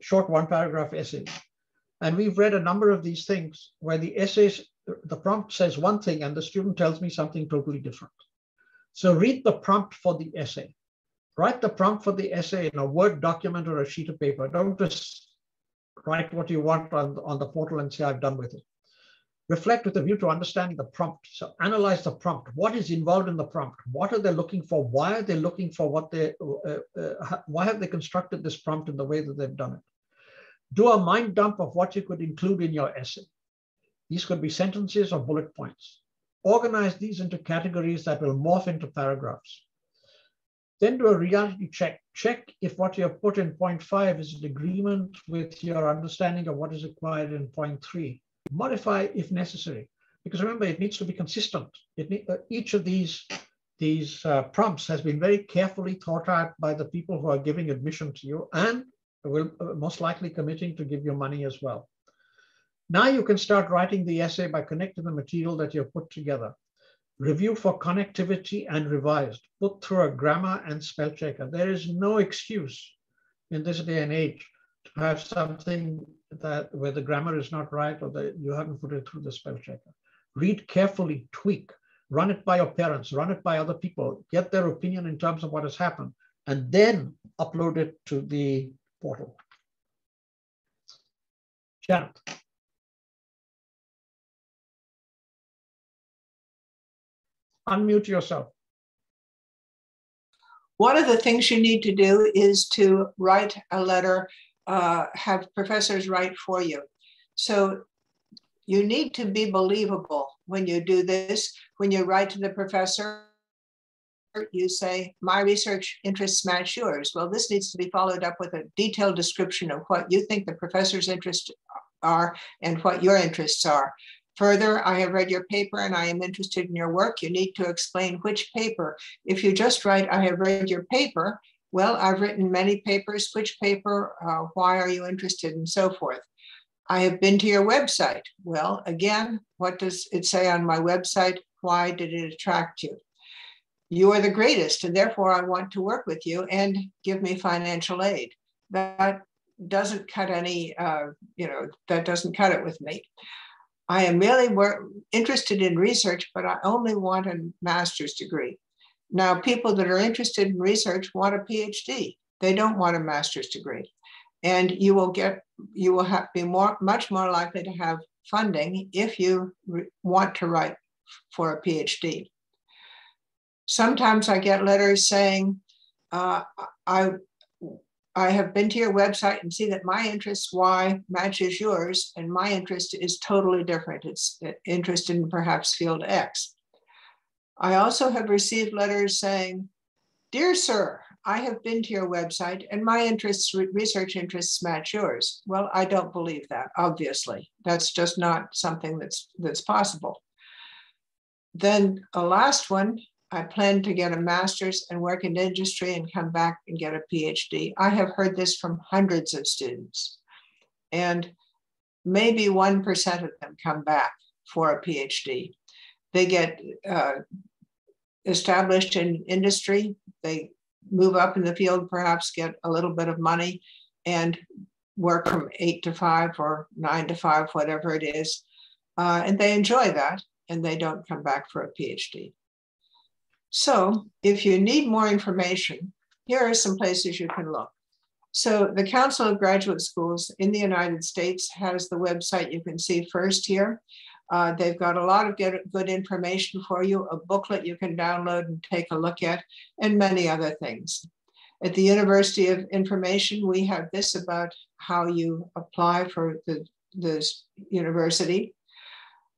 short 1-paragraph essay. And we've read a number of these things where the essays, the prompt says one thing and the student tells me something totally different. So read the prompt for the essay. Write the prompt for the essay in a Word document or a sheet of paper. Don't just write what you want on the portal and say, I've done with it. Reflect with a view to understanding the prompt. So analyze the prompt. What is involved in the prompt? What are they looking for? Why are they looking for what they, why have they constructed this prompt in the way that they've done it? Do a mind dump of what you could include in your essay. These could be sentences or bullet points. Organize these into categories that will morph into paragraphs. Then do a reality check. Check if what you have put in point 5 is in agreement with your understanding of what is required in point 3. Modify if necessary, because remember, it needs to be consistent. Each of these prompts has been very carefully thought out by the people who are giving admission to you and will most likely committing to give you money as well. Now you can start writing the essay by connecting the material that you've put together. Review for connectivity and revised. Put through a grammar and spell checker. There is no excuse in this day and age to have something that where the grammar is not right or that you haven't put it through the spell checker. Read carefully, tweak, run it by your parents, run it by other people, get their opinion in terms of what has happened, and then upload it to the portal. Janet. Unmute yourself. One of the things you need to do is to write a letter, have professors write for you. So you need to be believable when you do this. When you write to the professor, you say, my research interests match yours. Well, this needs to be followed up with a detailed description of what you think the professor's interests are and what your interests are. Further, I have read your paper and I am interested in your work. You need to explain which paper. If you just write, I have read your paper, well, I've written many papers. Which paper? Why are you interested? And so forth. I have been to your website. Well, again, what does it say on my website? Why did it attract you? You are the greatest, and therefore I want to work with you and give me financial aid. That doesn't cut any, that doesn't cut it with me. I am really interested in research, but I only want a master's degree. Now, people that are interested in research want a PhD. They don't want a master's degree. And you will be much more likely to have funding if you want to write for a PhD. Sometimes I get letters saying, I have been to your website and see that my interest Y matches yours, and my interest is totally different. It's interested in perhaps field X. I also have received letters saying, dear sir, I have been to your website and my research interests match yours. Well, I don't believe that, obviously. That's just not something that's possible. Then a last one, I plan to get a master's and work in industry and come back and get a PhD. I have heard this from hundreds of students, and maybe 1% of them come back for a PhD. They get established in industry, they move up in the field, perhaps get a little bit of money and work from 8 to 5 or 9 to 5, whatever it is. And they enjoy that, and they don't come back for a PhD. So if you need more information, here are some places you can look. So the Council of Graduate Schools in the United States has the website you can see first here. They've got a lot of good information for you, a booklet you can download and take a look at, and many other things. At the University of Information, we have this about how you apply for this university.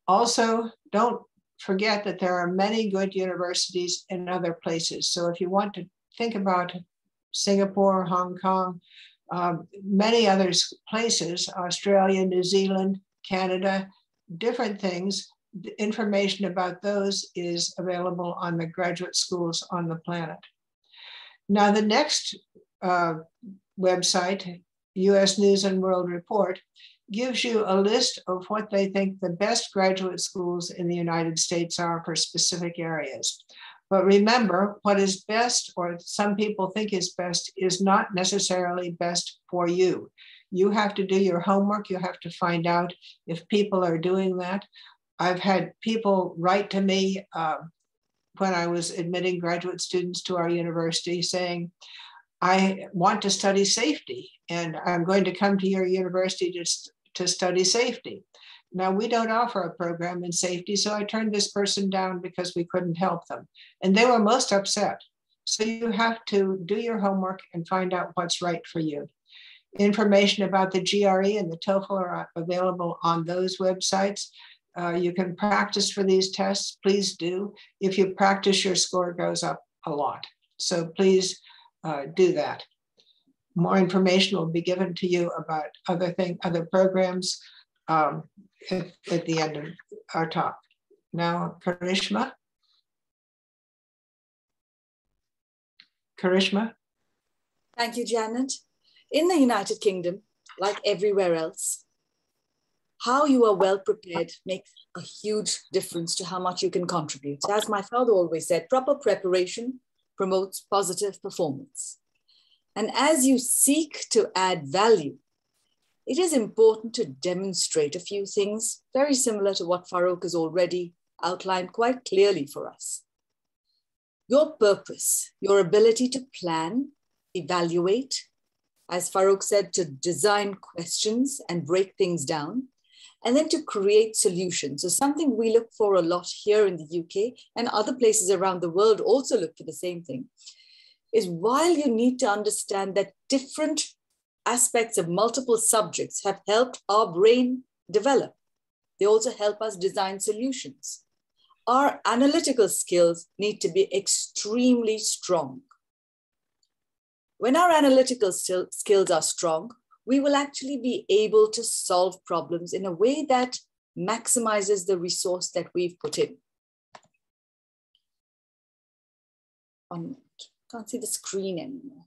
Also, don't forget that there are many good universities in other places. So if you want to think about Singapore, Hong Kong, many other places, Australia, New Zealand, Canada, different things, the information about those is available on the graduate schools on the planet. Now, the next website, US News and World Report, gives you a list of what they think the best graduate schools in the United States are for specific areas. But remember, what is best, or some people think is best, is not necessarily best for you. You have to do your homework. You have to find out if people are doing that. I've had people write to me when I was admitting graduate students to our university saying, I want to study safety, and I'm going to come to your university to study safety. Now, we don't offer a program in safety, so I turned this person down because we couldn't help them. And they were most upset. So you have to do your homework and find out what's right for you. Information about the GRE and the TOEFL are available on those websites. You can practice for these tests, please do. If you practice, your score goes up a lot. So please do that. More information will be given to you about other programs at the end of our talk. Now, Karishma. Karishma. Thank you, Janet. In the United Kingdom, like everywhere else, how you are well prepared makes a huge difference to how much you can contribute. As my father always said, proper preparation promotes positive performance. And as you seek to add value, it is important to demonstrate a few things very similar to what Farrokh has already outlined quite clearly for us. Your purpose, your ability to plan, evaluate, as Farrokh said, to design questions and break things down, and then to create solutions. So something we look for a lot here in the UK and other places around the world also look for the same thing, is while you need to understand that different aspects of multiple subjects have helped our brain develop, they also help us design solutions. Our analytical skills need to be extremely strong. When our analytical skills are strong, we will actually be able to solve problems in a way that maximizes the resource that we've put in. Can't see the screen anymore.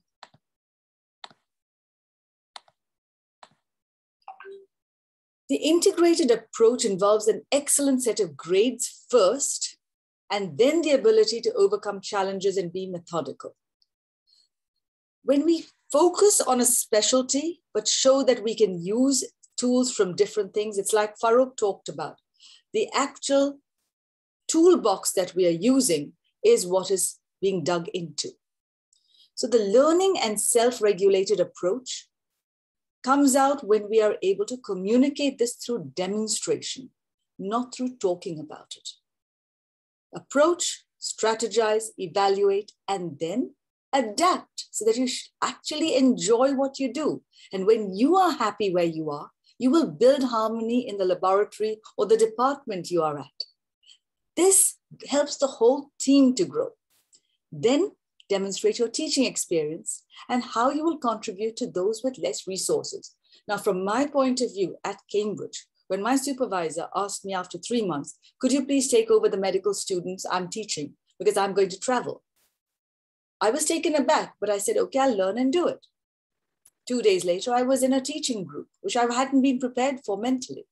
The integrated approach involves an excellent set of grades first, and then the ability to overcome challenges and be methodical. When we focus on a specialty, but show that we can use tools from different things, it's like Farrokh talked about. The actual toolbox that we are using is what is being dug into. So the learning and self-regulated approach comes out when we are able to communicate this through demonstration, not through talking about it. Approach, strategize, evaluate, and then adapt so that you actually enjoy what you do. And when you are happy where you are, you will build harmony in the laboratory or the department you are at. This helps the whole team to grow. Then demonstrate your teaching experience and how you will contribute to those with less resources. Now, from my point of view at Cambridge, when my supervisor asked me after 3 months, could you please take over the medical students I'm teaching because I'm going to travel? I was taken aback, but I said, okay, I'll learn and do it. 2 days later, I was in a teaching group, which I hadn't been prepared for mentally.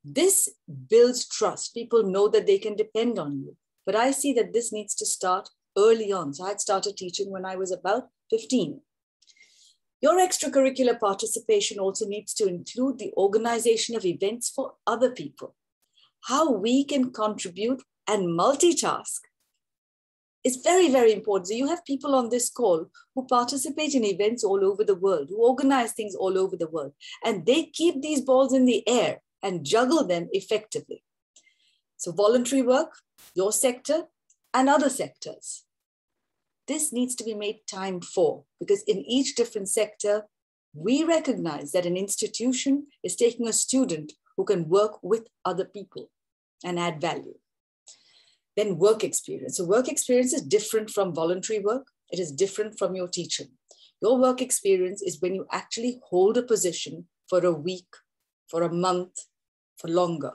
This builds trust. People know that they can depend on you. But I see that this needs to start early on. So I had started teaching when I was about 15. Your extracurricular participation also needs to include the organization of events for other people. How we can contribute and multitask is very, very important. So you have people on this call who participate in events all over the world, who organize things all over the world, and they keep these balls in the air and juggle them effectively. So voluntary work, your sector, and other sectors. This needs to be made time for, because in each different sector, we recognize that an institution is taking a student who can work with other people and add value. Then work experience. So work experience is different from voluntary work. It is different from your teaching. Your work experience is when you actually hold a position for a week, for a month, for longer,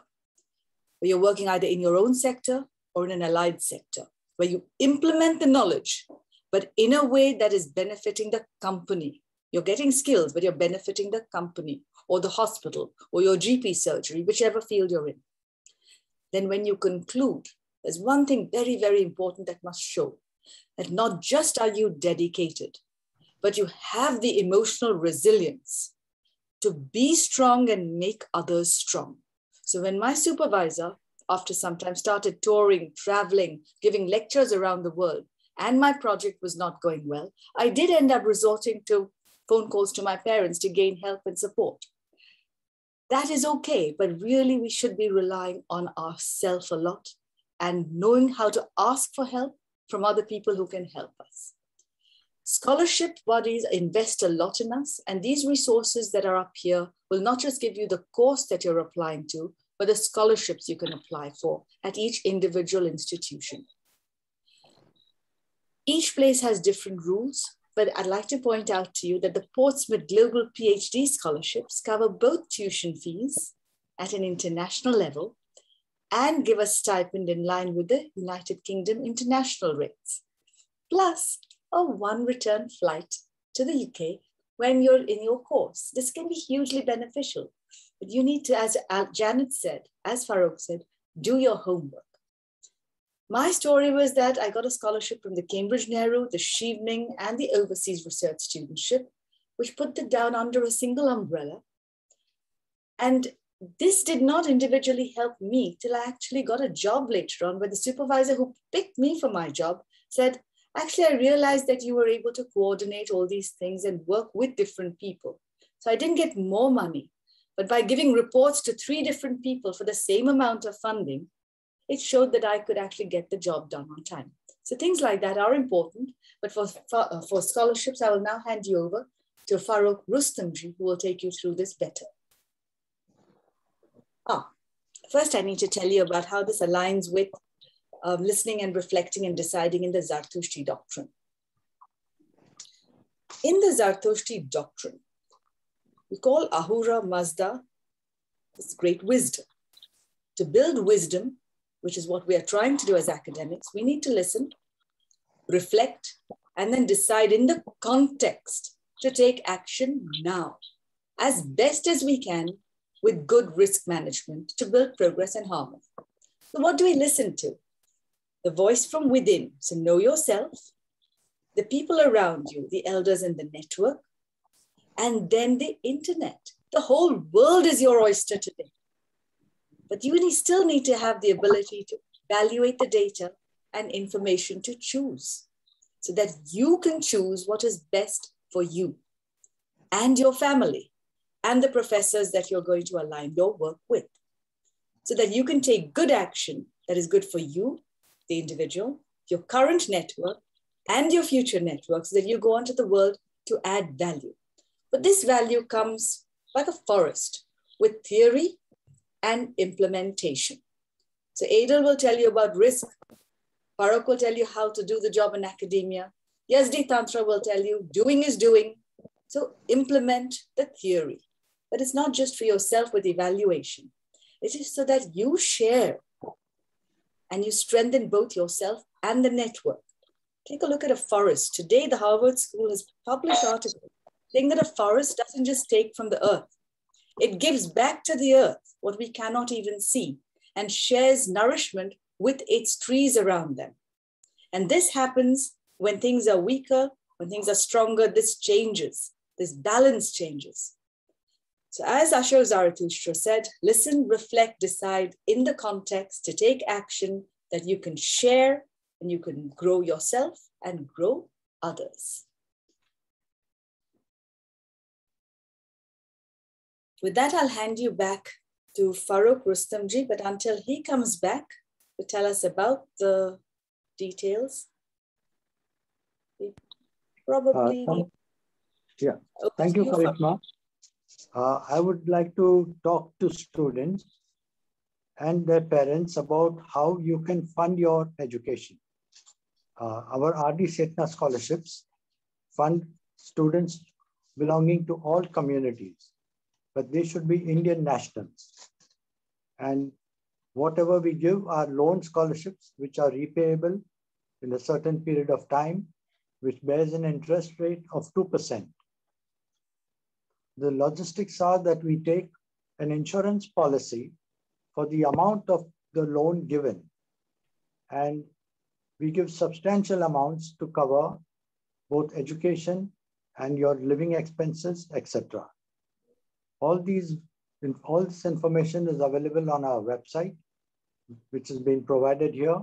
where you're working either in your own sector or in an allied sector, where you implement the knowledge, but in a way that is benefiting the company. You're getting skills, but you're benefiting the company or the hospital or your GP surgery, whichever field you're in. Then when you conclude, there's one thing very, very important that must show, that not just are you dedicated, but you have the emotional resilience to be strong and make others strong. So when my supervisor, after some time, started touring, traveling, giving lectures around the world, and my project was not going well, I did end up resorting to phone calls to my parents to gain help and support. That is okay, but really we should be relying on ourselves a lot and knowing how to ask for help from other people who can help us. Scholarship bodies invest a lot in us, and these resources that are up here will not just give you the course that you're applying to, but the scholarships you can apply for at each individual institution. Each place has different rules, but I'd like to point out to you that the Portsmouth Global PhD scholarships cover both tuition fees at an international level and give a stipend in line with the United Kingdom international rates, plus a one return flight to the UK when you're in your course. This can be hugely beneficial, but you need to, as Janet said, as Farrokh said, do your homework. My story was that I got a scholarship from the Cambridge Nehru, the Schevening, and the Overseas Research Studentship, which put it down under a single umbrella. And this did not individually help me till I actually got a job later on, where the supervisor who picked me for my job said, actually, I realized that you were able to coordinate all these things and work with different people. So I didn't get more money, but by giving reports to 3 different people for the same amount of funding, it showed that I could actually get the job done on time. So things like that are important, but for scholarships, I will now hand you over to Farrokh Rustamji, who will take you through this better. First, I need to tell you about how this aligns with listening and reflecting and deciding in the Zarathushtri doctrine. In the Zarathushtri doctrine, we call Ahura Mazda this great wisdom. To build wisdom, which is what we are trying to do as academics, we need to listen, reflect, and then decide in the context to take action now, as best as we can, with good risk management to build progress and harmony. So what do we listen to? The voice from within. So know yourself, the people around you, the elders in the network, and then the internet. The whole world is your oyster today. But you still need to have the ability to evaluate the data and information to choose, so that you can choose what is best for you and your family and the professors that you're going to align your work with, so that you can take good action that is good for you, the individual, your current network, and your future network, so that you go onto the world to add value. But this value comes like a forest with theory and implementation. So Adel will tell you about risk. Farrokh will tell you how to do the job in academia. Yazdi Tantra will tell you doing is doing. So implement the theory. But it's not just for yourself with evaluation. It is so that you share and you strengthen both yourself and the network. Take a look at a forest. Today, the Harvard School has published articles saying that a forest doesn't just take from the earth. It gives back to the earth what we cannot even see and shares nourishment with its trees around them. And this happens when things are weaker, when things are stronger, this changes, this balance changes. So as Asho Zarathustra said, listen, reflect, decide in the context to take action that you can share and you can grow yourself and grow others. With that, I'll hand you back to Farrokh Rustamji, but until he comes back to tell us about the details, we probably... Thank you, Karishma. I would like to talk to students and their parents about how you can fund your education. Our R.D. Setna scholarships fund students belonging to all communities, but they should be Indian nationals. And whatever we give are loan scholarships, which are repayable in a certain period of time, which bears an interest rate of 2%. The logistics are that we take an insurance policy for the amount of the loan given, and we give substantial amounts to cover both education and your living expenses, etc. All this information is available on our website, which has been provided here.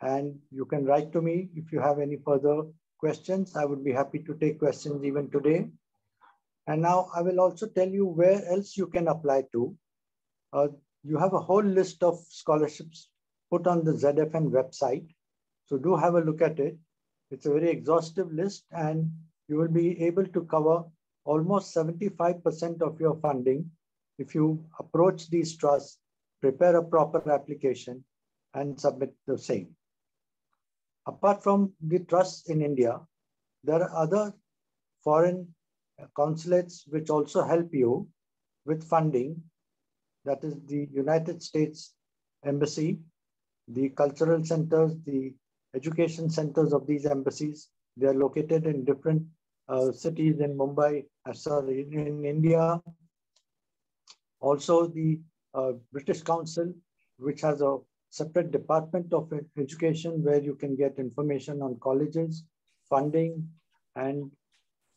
And you can write to me if you have any further questions. I would be happy to take questions even today. And now I will also tell you where else you can apply to. You have a whole list of scholarships put on the ZFN website. So do have a look at it. It's a very exhaustive list, and you will be able to cover almost 75% of your funding if you approach these trusts, prepare a proper application, and submit the same. Apart from the trusts in India, there are other foreign consulates which also help you with funding. That is the United States Embassy, the cultural centers, the education centers of these embassies. They are located in different cities in Mumbai, in India. Also the British Council, which has a separate department of education where you can get information on colleges, funding, and a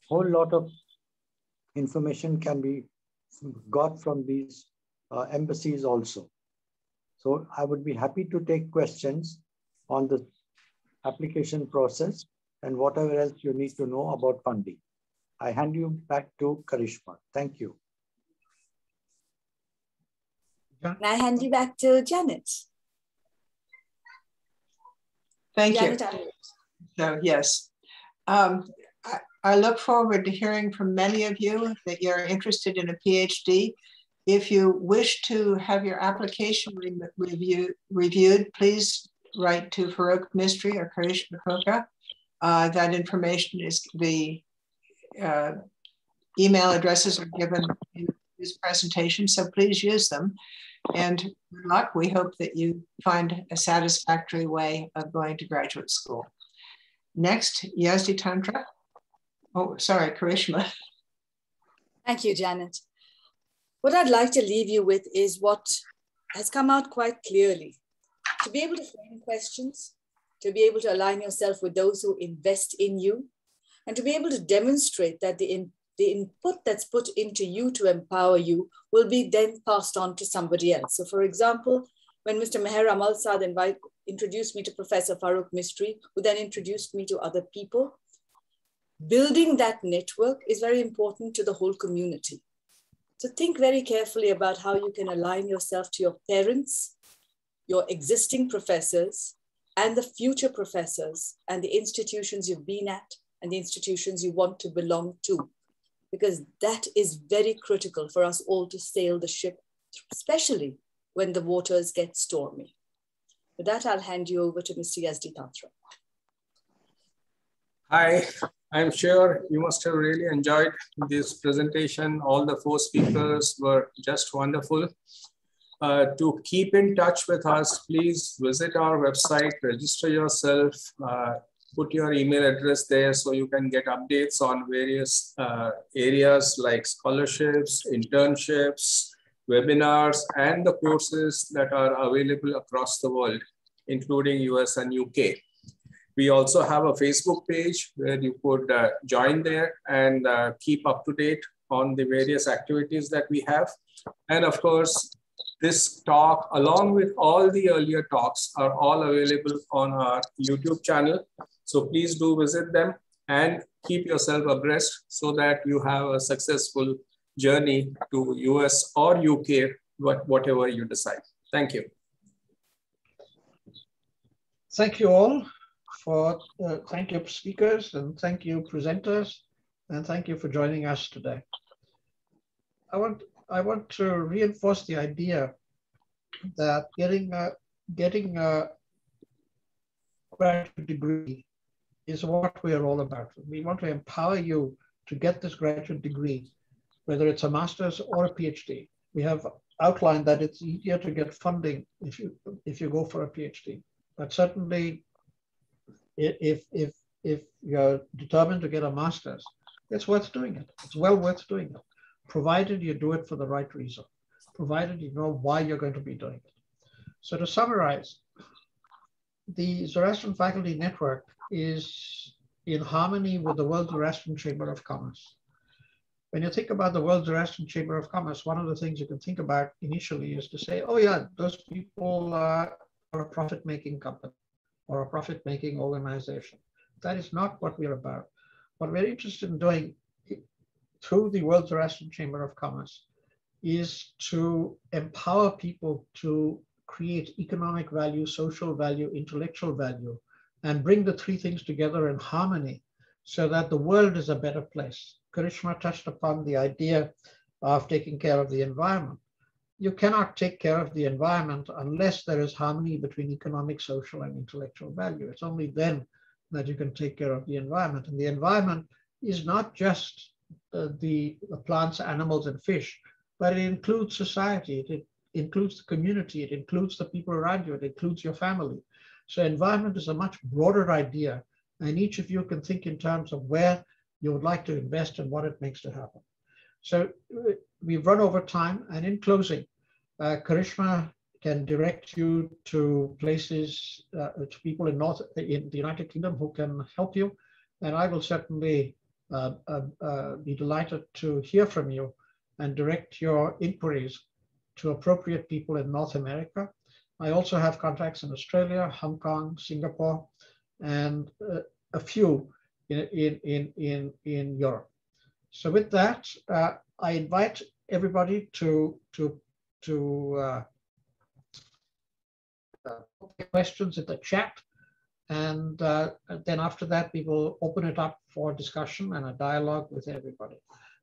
whole lot of information can be got from these embassies also. So I would be happy to take questions on the application process and whatever else you need to know about funding. I hand you back to Karishma. Thank you. And I hand you back to Janet. Thank Janet, you. So yes, I look forward to hearing from many of you that you're interested in a PhD. If you wish to have your application reviewed, please write to Farrokh Mistree or Karishma Koka. That information is, the email addresses are given in this presentation, so please use them. And good luck. We hope that you find a satisfactory way of going to graduate school. Next, Yazdi Tantra. Oh, sorry, Karishma. Thank you, Janet. What I'd like to leave you with is what has come out quite clearly. To be able to frame questions, to be able to align yourself with those who invest in you, and to be able to demonstrate that the input that's put into you to empower you will be then passed on to somebody else. So for example, when Mr. Meher Amalsad introduced me to Professor Farrokh Mistree, who then introduced me to other people, building that network is very important to the whole community. So think very carefully about how you can align yourself to your parents, your existing professors, and the future professors, and the institutions you've been at, and the institutions you want to belong to, because that is very critical for us all to sail the ship, especially when the waters get stormy. With that, I'll hand you over to Mr. Yazdi Tantra. Hi, I'm sure you must have really enjoyed this presentation. All the 4 speakers were just wonderful. To keep in touch with us, please visit our website, register yourself, put your email address there so you can get updates on various areas like scholarships, internships, webinars, and the courses that are available across the world, including US and UK. We also have a Facebook page where you could join there and keep up to date on the various activities that we have. And of course, this talk, along with all the earlier talks, are all available on our YouTube channel. So please do visit them and keep yourself abreast so that you have a successful journey to US or UK, whatever you decide. Thank you. Thank you all. Thank you speakers, and thank you presenters, and thank you for joining us today. I want to reinforce the idea that getting a graduate degree is what we are all about. We want to empower you to get this graduate degree, whether it's a master's or a PhD. We have outlined that it's easier to get funding if you go for a PhD, but certainly if you're determined to get a master's, it's worth doing it. It's well worth doing it, provided you do it for the right reason, provided you know why you're going to be doing it. So to summarize, the Zoroastrian Faculty Network is in harmony with the World Zoroastrian Chamber of Commerce. When you think about the World Zoroastrian Chamber of Commerce, one of the things you can think about initially is to say, oh yeah, those people are a profit-making company or a profit-making organization. That is not what we're about. What we're interested in doing, through the World Zoroastrian Chamber of Commerce is to empower people to create economic value, social value, intellectual value, and bring the three things together in harmony so that the world is a better place. Karishma touched upon the idea of taking care of the environment. You cannot take care of the environment unless there is harmony between economic, social, and intellectual value. It's only then that you can take care of the environment. And the environment is not just the plants, animals, and fish, but it includes society, it includes the community, it includes the people around you, it includes your family. So environment is a much broader idea, and each of you can think in terms of where you would like to invest and what it makes to happen. So we've run over time, and in closing, Karishma can direct you to places, to people in the United Kingdom who can help you, and I will certainly be delighted to hear from you and direct your inquiries to appropriate people in North America. I also have contacts in Australia, Hong Kong, Singapore, and a few in Europe. So with that, I invite everybody to put questions in the chat, and then after that we will open it up for discussion and a dialogue with everybody.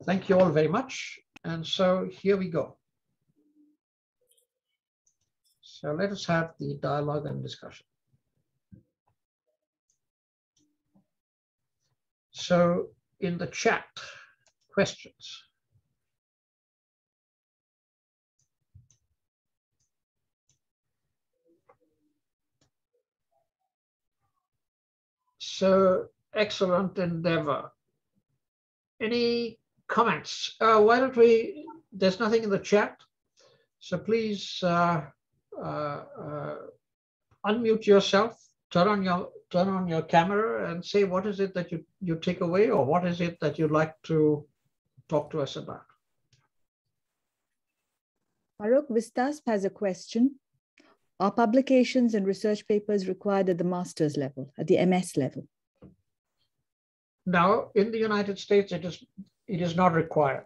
Thank you all very much. And so here we go. So let us have the dialogue and discussion. So in the chat, questions. So excellent endeavor. Any comments? Why don't we, there's nothing in the chat. So please unmute yourself, turn on your camera and say what is it that you take away, or what is it that you'd like to talk to us about. Farrokh Vistas has a question. Are publications and research papers required at the master's level, at the MS level? Now, in the United States, it is not required.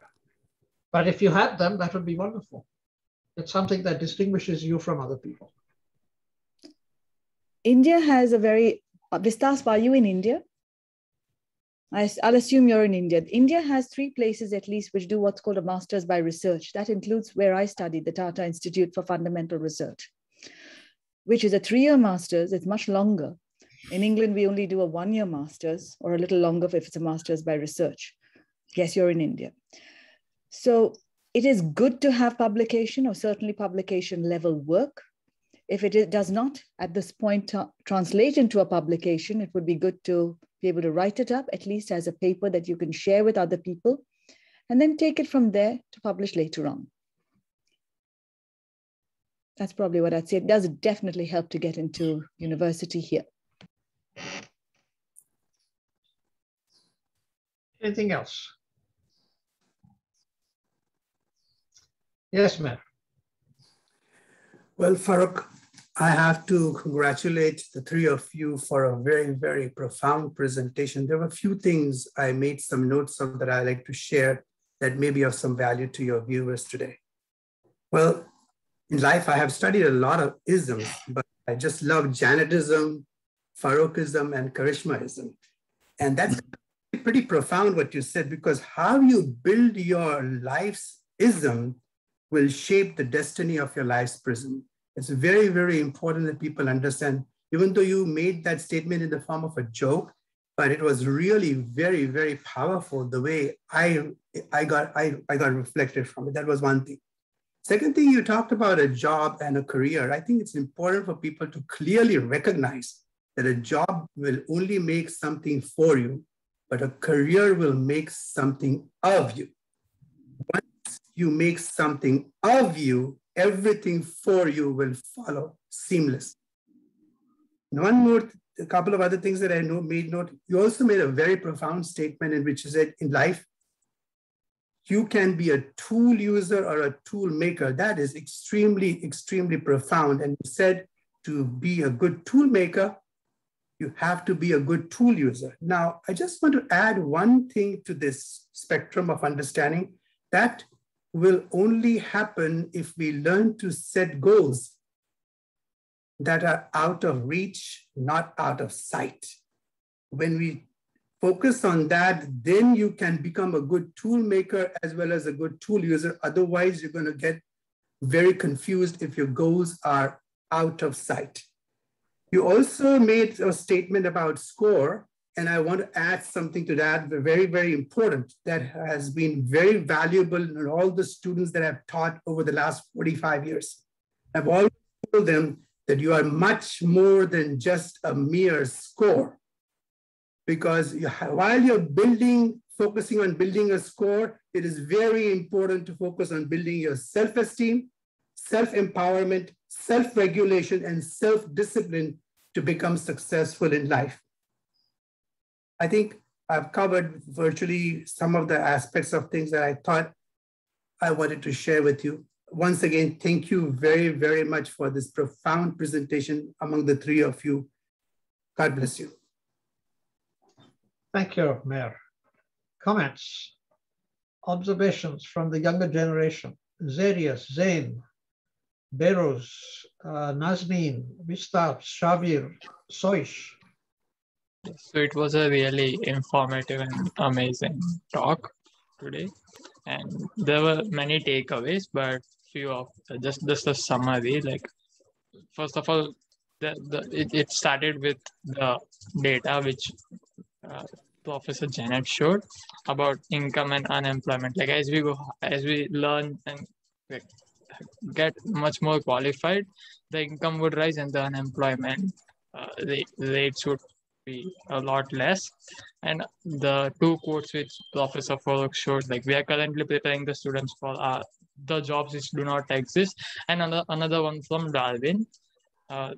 But if you had them, that would be wonderful. It's something that distinguishes you from other people. India has a very, Vistas, are you in India? I'll assume you're in India. India has 3 places at least which do what's called a master's by research. That includes where I studied, the Tata Institute for Fundamental Research, which is a 3-year master's. It's much longer. In England, we only do a 1-year master's, or a little longer if it's a master's by research. Yes, you're in India. So it is good to have publication, or certainly publication level work. If it does not at this point translate into a publication, it would be good to be able to write it up, at least as a paper that you can share with other people, and then take it from there to publish later on. That's probably what I'd say. It does definitely help to get into university here. Anything else? Yes, ma'am. Well, Farrokh, I have to congratulate the 3 of you for a very, very profound presentation. There were a few things I made some notes of that I'd like to share that may be of some value to your viewers today. Well, in life, I have studied a lot of isms, but I just love Janetism, Farrokhism, and Karishmaism. And that's pretty profound what you said, because how you build your life's ism will shape the destiny of your life's prism. It's very, very important that people understand, even though you made that statement in the form of a joke, but it was really very, very powerful the way I got reflected from it. That was one thing. Second thing, you talked about a job and a career. I think it's important for people to clearly recognize that a job will only make something for you, but a career will make something of you. Once you make something of you, everything for you will follow seamless. And one more, a couple of other things that I made note. You also made a very profound statement in which you said, in life, you can be a tool user or a tool maker. That is extremely, extremely profound. And you said to be a good tool maker, you have to be a good tool user. Now, I just want to add one thing to this spectrum of understanding. That will only happen if we learn to set goals that are out of reach, not out of sight. When we focus on that, then you can become a good tool maker as well as a good tool user. Otherwise, you're going to get very confused if your goals are out of sight. You also made a statement about score, and I want to add something to that, very, very important, that has been very valuable in all the students that I've taught over the last 45 years. I've always told them that you are much more than just a mere score. Because while you're focusing on building a score, it is very important to focus on building your self-esteem, self-empowerment, self-regulation, and self-discipline to become successful in life. I think I've covered virtually some of the aspects of things that I thought I wanted to share with you. Once again, thank you very, very much for this profound presentation among the three of you. God bless you. Thank you, Mayor. Comments, observations from the younger generation. Zarius, Zain, Berouz, Nazneen, Vistab, Shavir, Soish. So it was a really informative and amazing talk today. And there were many takeaways, but few of just a summary. Like, first of all, it started with the data which Professor Janet showed about income and unemployment. Like, as we learn and get much more qualified, the income would rise and the unemployment rates would be a lot less. And the two quotes which Professor Farrokh showed, like, we are currently preparing the students for the jobs which do not exist. And another one from Darwin,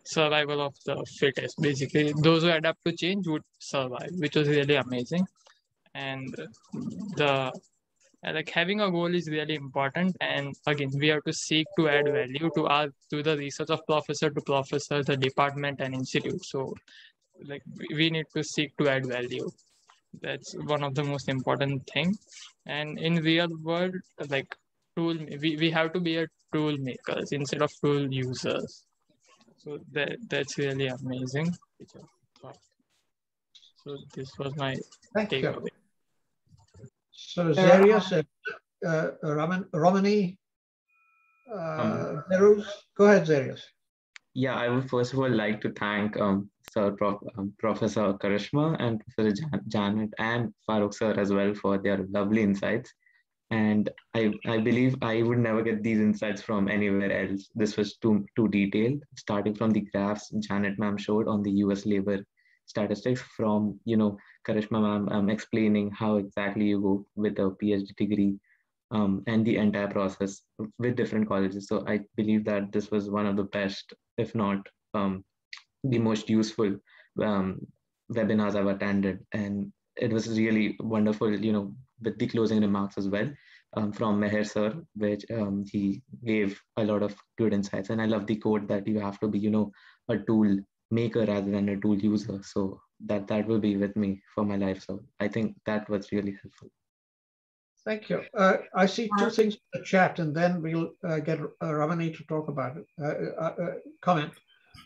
survival of the fittest. Basically, those who adapt to change would survive, which was really amazing. And like, having a goal is really important. And again, we have to seek to add value to the research of professor to professor, the department and institute. So, like, we need to seek to add value. That's one of the most important things. And in real world, like, we have to be a tool makers instead of tool users. So that's really amazing. So this was my takeaway. So Zarius, Romani, Berouz, go ahead, Zarius. Yeah, I would first of all like to thank Professor Karishma and Professor Janet and Farrokh sir as well for their lovely insights. And I believe I would never get these insights from anywhere else. This was too detailed, starting from the graphs Janet ma'am showed on the US labor statistics, from, Karishma ma'am explaining how exactly you go with a PhD degree, and the entire process with different colleges. So I believe that this was one of the best, if not the most useful webinars I've attended. And it was really wonderful, with the closing remarks as well from Meher sir, which he gave a lot of good insights. And I love the quote that you have to be, a tool maker rather than a tool user. So that will be with me for my life. So I think that was really helpful. Thank you. I see two things in the chat, and then we'll get Ramani to talk about it, comment.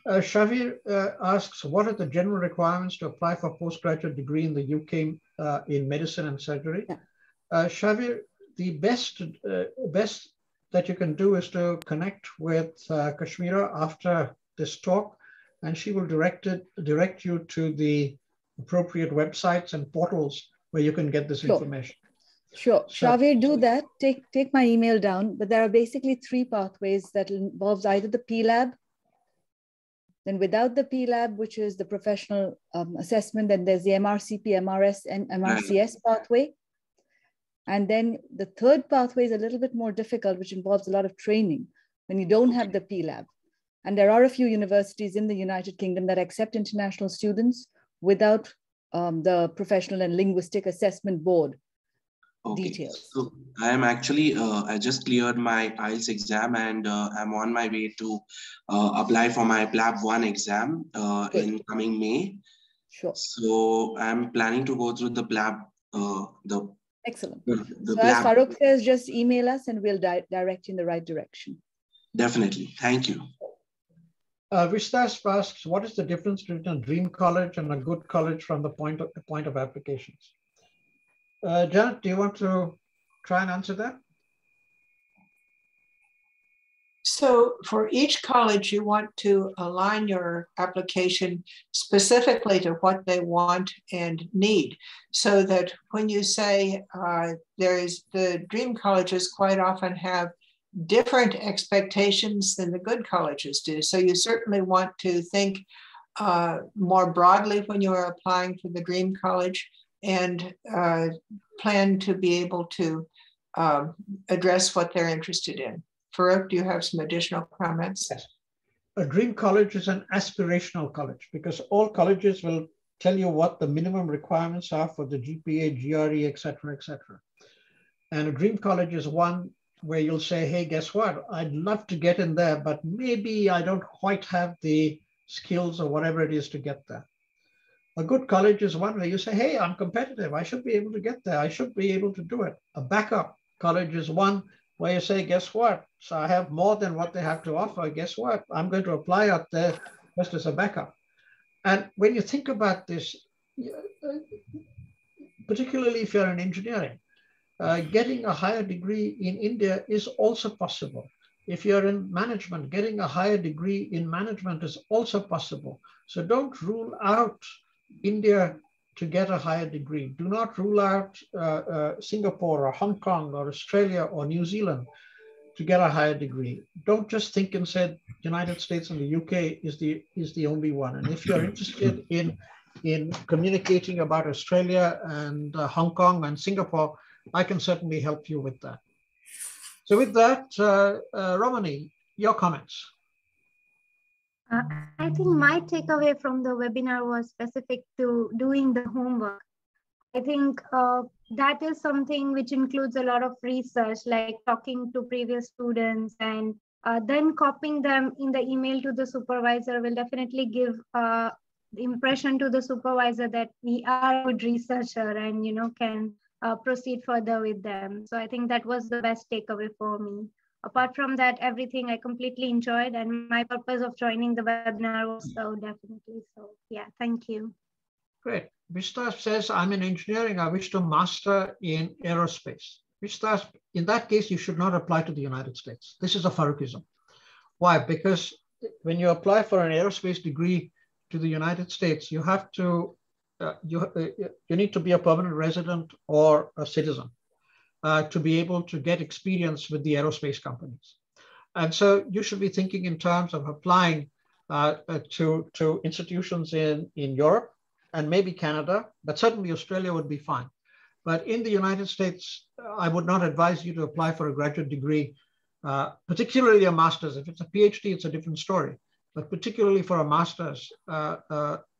Shavir asks, what are the general requirements to apply for a postgraduate degree in the UK in medicine and surgery? Yeah. Shavir, the best that you can do is to connect with Kashmira after this talk, and she will direct you to the appropriate websites and portals where you can get this information. Sure. Shavir, do that. Take my email down, but there are basically 3 pathways that involves either the P-Lab, then without the P-Lab, which is the professional assessment, then there's the MRCP, MRS, and MRCS pathway. And then the third pathway is a little bit more difficult, which involves a lot of training when you don't have the P-Lab. And there are a few universities in the United Kingdom that accept international students without the professional and linguistic assessment board details. So I am actually, I just cleared my IELTS exam, and I'm on my way to apply for my PLAB 1 exam in coming May. Sure. So I'm planning to go through the PLAB, the Excellent. the So as lab. Farrokh says, just email us and we'll direct you in the right direction. Definitely. Thank you. Vishtas asks, what is the difference between a dream college and a good college from the point of applications? Janet, do you want to try and answer that? So for each college, you want to align your application specifically to what they want and need, so that when you say the dream colleges quite often have different expectations than the good colleges do. So you certainly want to think more broadly when you are applying for the dream college, and plan to be able to address what they're interested in. Farrokh, do you have some additional comments? Yes. A dream college is an aspirational college because all colleges will tell you what the minimum requirements are for the GPA, GRE, et cetera, et cetera. And a dream college is one where you'll say, hey, guess what? I'd love to get in there, but maybe I don't quite have the skills or whatever it is to get there. A good college is one where you say, hey, I'm competitive. I should be able to get there. I should be able to do it. A backup college is one where you say, guess what? So I have more than what they have to offer. Guess what? I'm going to apply out there just as a backup. And when you think about this, particularly if you're in engineering, getting a higher degree in India is also possible. If you're in management, getting a higher degree in management is also possible. So don't rule out India to get a higher degree. Do not rule out Singapore or Hong Kong or Australia or New Zealand to get a higher degree. Don't just think and say United States and the UK is the only one. And if you're interested in communicating about Australia and Hong Kong and Singapore, I can certainly help you with that. So with that, Romani, your comments. I think my takeaway from the webinar was specific to doing the homework. I think that is something which includes a lot of research, like talking to previous students and then copying them in the email to the supervisor will definitely give the impression to the supervisor that we are a good researcher and, you know, can proceed further with them. So I think that was the best takeaway for me. Apart from that, everything I completely enjoyed, and my purpose of joining the webinar was so definitely. So yeah, thank you. Great. Vishtas says, I'm in engineering. I wish to master in aerospace. Vishtas, in that case, you should not apply to the United States. This is a Farroukhism. Why? Because when you apply for an aerospace degree to the United States, you have to, you need to be a permanent resident or a citizen to be able to get experience with the aerospace companies. And so you should be thinking in terms of applying to institutions in Europe and maybe Canada, but certainly Australia would be fine. But in the United States, I would not advise you to apply for a graduate degree, particularly a master's. If it's a PhD, it's a different story, but particularly for a master's,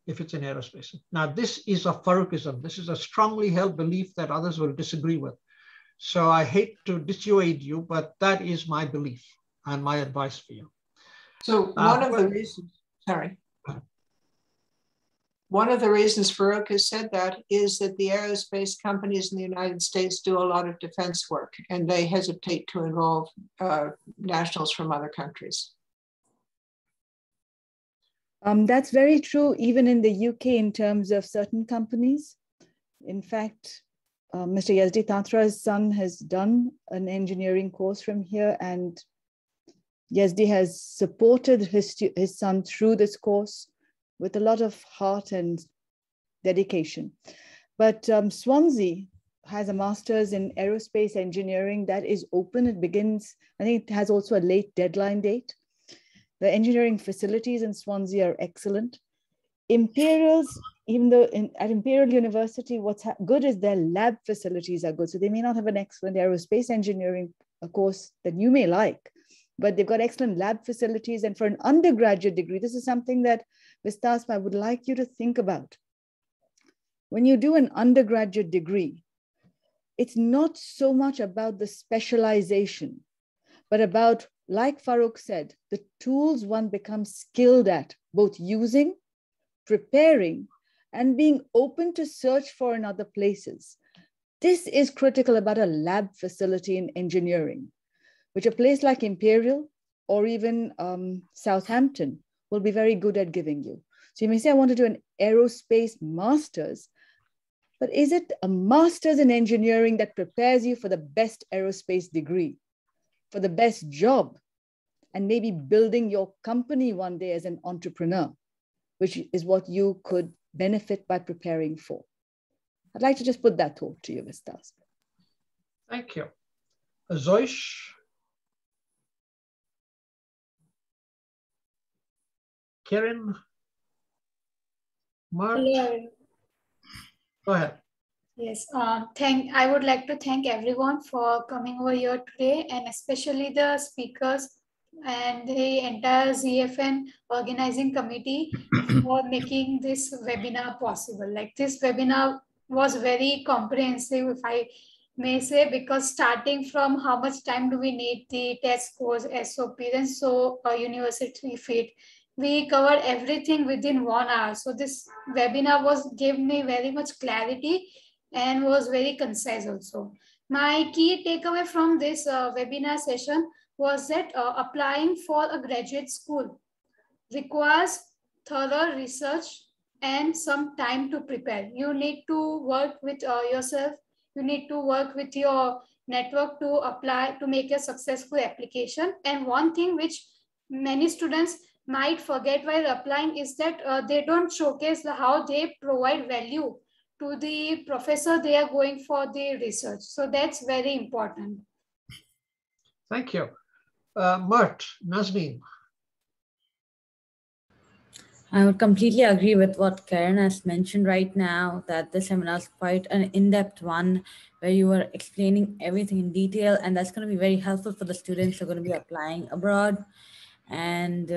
if it's in aerospace. Now, this is a Farroukhism. This is a strongly held belief that others will disagree with. So I hate to dissuade you, but that is my belief and my advice for you. So one of the reasons, sorry. One of the reasons Farrokh has said that is that the aerospace companies in the United States do a lot of defense work and they hesitate to involve nationals from other countries. That's very true, even in the UK in terms of certain companies. In fact, Mr. Yazdi Tantra's son has done an engineering course from here, and Yazdi has supported his son through this course with a lot of heart and dedication. But Swansea has a master's in aerospace engineering that is open. It begins, I think it has also a late deadline date. The engineering facilities in Swansea are excellent. Imperial's, even though at Imperial University, what's good is their lab facilities are good. So they may not have an excellent aerospace engineering course that you may like, but they've got excellent lab facilities. And for an undergraduate degree, this is something that Vistas, I would like you to think about. When you do an undergraduate degree, it's not so much about the specialization, but about, like Farrokh said, the tools one becomes skilled at, both using, preparing, and being open to search for in other places. This is critical about a lab facility in engineering, which a place like Imperial or even Southampton will be very good at giving you. So you may say, I want to do an aerospace master's, but is it a master's in engineering that prepares you for the best aerospace degree, for the best job, and maybe building your company one day as an entrepreneur, which is what you could benefit by preparing for? I'd like to just put that thought to you, Vistas. Thank you. Zoish? Karen? Mark? Hello. Go ahead. Yes, I would like to thank everyone for coming over here today, and especially the speakers and the entire ZFN organizing committee for making this webinar possible. Like, this webinar was very comprehensive, if I may say, because starting from how much time do we need, the test scores, SOPs, and so university fit, we covered everything within 1 hour. So this webinar gave me very much clarity and was very concise also. My key takeaway from this webinar session was that applying for a graduate school requires thorough research and some time to prepare. You need to work with yourself. You need to work with your network to apply, to make a successful application. And one thing which many students might forget while applying is that they don't showcase how they provide value to the professor they are going for the research. So that's very important. Thank you. Mert, Nazneen. I would completely agree with what Karen has mentioned right now, that this seminar is quite an in-depth one where you are explaining everything in detail, and that's going to be very helpful for the students who are going to be applying abroad. And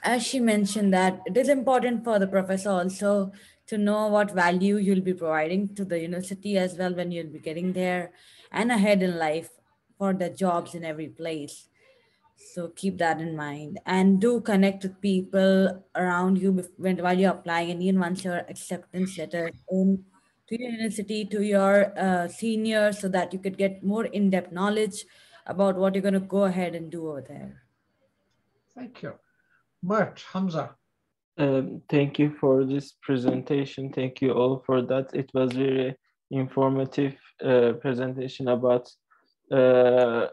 as she mentioned, that it is important for the professor also to know what value you'll be providing to the university as well when you'll be getting there and ahead in life for the jobs in every place. So keep that in mind, and do connect with people around you while you're applying, and even once your acceptance letter in to your university, to your seniors, so that you could get more in-depth knowledge about what you're going to go ahead and do over there. Thank you. Mert, Hamza. Thank you for this presentation. Thank you all for that. It was very informative presentation about the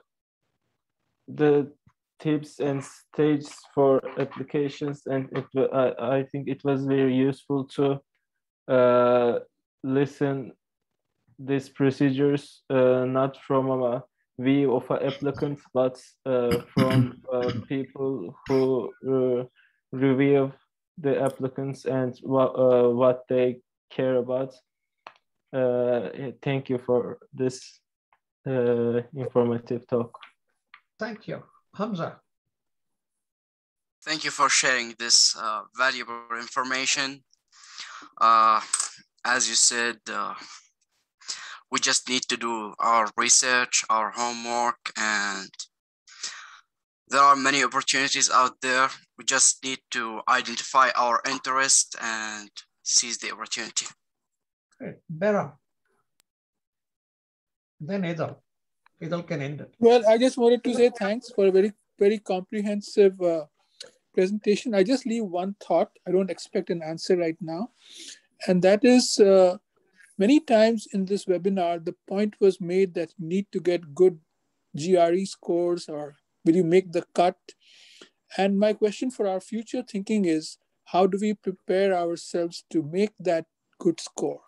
tips and stages for applications, and I think it was very useful to listen these procedures not from a view of an applicant, but from people who review the applicants and what they care about. Thank you for this informative talk. Thank you. Hamza. Thank you for sharing this valuable information. As you said, we just need to do our research, our homework, and there are many opportunities out there. We just need to identify our interest and seize the opportunity. Great. Bera. Then Edel. Edel can end it. Well, I just wanted to say thanks for a very, very comprehensive presentation. I just leave one thought. I don't expect an answer right now. And that is, many times in this webinar, the point was made that you need to get good GRE scores, or will you make the cut? And my question for our future thinking is, how do we prepare ourselves to make that good score?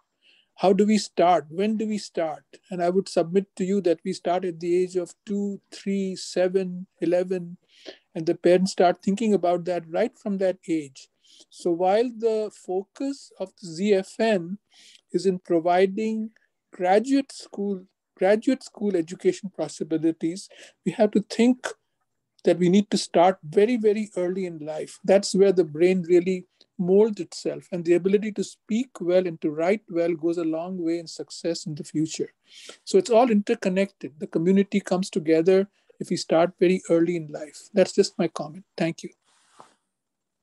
How do we start? When do we start? And I would submit to you that we start at the age of 2, 3, 7, 11, and the parents start thinking about that right from that age. So while the focus of the ZFN is in providing graduate school education possibilities, we have to think that we need to start very, very early in life. That's where the brain really molds itself, and the ability to speak well and to write well goes a long way in success in the future. So it's all interconnected. The community comes together if we start very early in life. That's just my comment. Thank you.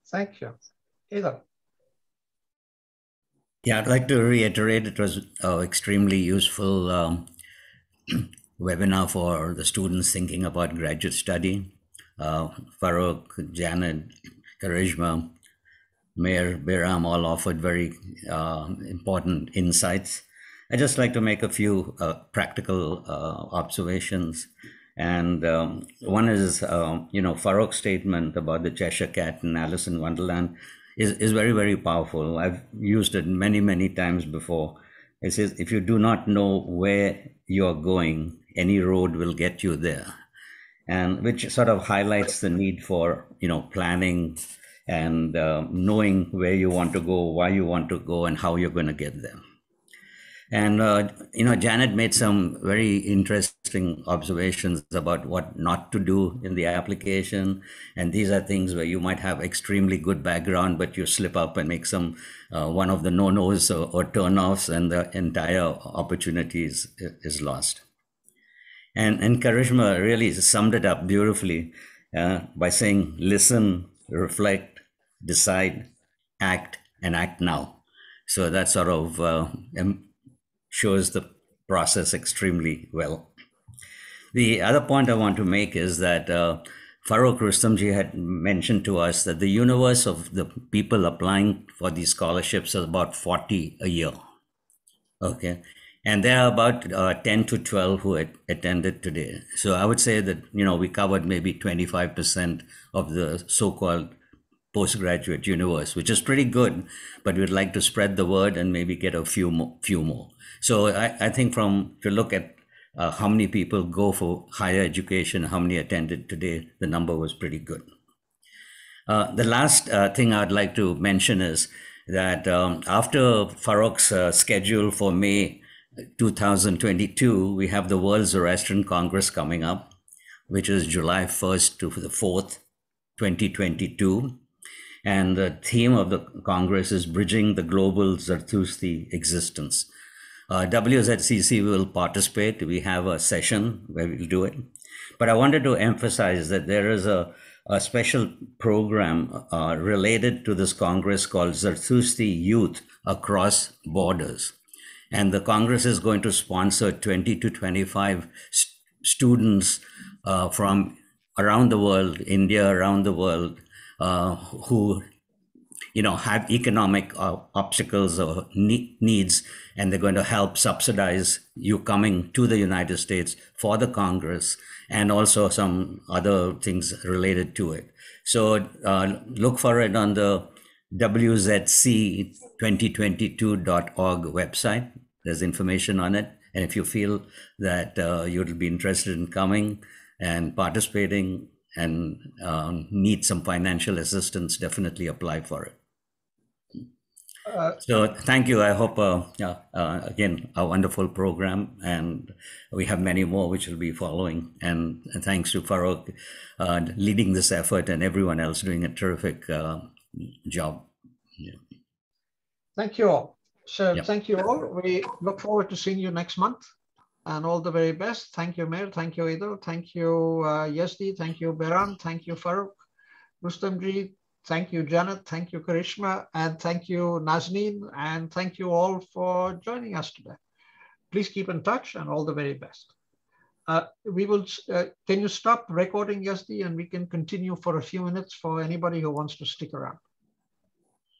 Thank you. Edel. Yeah, I'd like to reiterate it was extremely useful webinar for the students thinking about graduate study. Farrokh, Janet, Karishma, Mayor Behram all offered very important insights. I'd just like to make a few practical observations. And one is, Farrokh's statement about the Cheshire Cat and Alice in Wonderland is very, very powerful. I've used it many, many times before. It says, if you do not know where you're going, any road will get you there. And which sort of highlights the need for, planning and knowing where you want to go, why you want to go, and how you're going to get there. And, Janet made some very interesting observations about what not to do in the application. And these are things where you might have extremely good background, but you slip up and make some, one of the no-nos or turn-offs, and the entire opportunity is lost. And Karishma really summed it up beautifully by saying, listen, reflect, decide, act, and act now. So that sort of shows the process extremely well. The other point I want to make is that Farrokh Rustamji had mentioned to us that the universe of the people applying for these scholarships is about 40 a year. Okay. And there are about 10 to 12 who attended today. So I would say that, we covered maybe 25% of the so-called postgraduate universe, which is pretty good, but we'd like to spread the word and maybe get a few more. So I think if you look at how many people go for higher education, how many attended today, the number was pretty good. The last thing I'd like to mention is that after Farrokh's schedule for May 2022, we have the World Zoroastrian Congress coming up, which is July 1st to the 4th, 2022. And the theme of the Congress is Bridging the Global Zarathustri Existence. WZCC will participate. We have a session where we'll do it. But I wanted to emphasize that there is a special program related to this Congress called Zarathustri Youth Across Borders. And the Congress is going to sponsor 20 to 25 students from around the world, India, around the world, who have economic obstacles or needs, and they're going to help subsidize you coming to the United States for the Congress, and also some other things related to it. So look for it on the WZC2022.org website. There's information on it. And if you feel that you'll be interested in coming and participating and need some financial assistance, definitely apply for it. So thank you. I hope, again, a wonderful program, and we have many more which will be following. And thanks to Farrokh leading this effort, and everyone else doing a terrific job. Yeah. Thank you all. So thank you all. We look forward to seeing you next month, and all the very best. Thank you, Mayor. Thank you, Idil. Thank you, Yazdi. Thank you, Behram. Thank you, Farrokh. Rustamji. Thank you, Janet. Thank you, Karishma. And thank you, Nazneen. And thank you all for joining us today. Please keep in touch, and all the very best. We will. Can you stop recording, Yazdi, and we can continue for a few minutes for anybody who wants to stick around.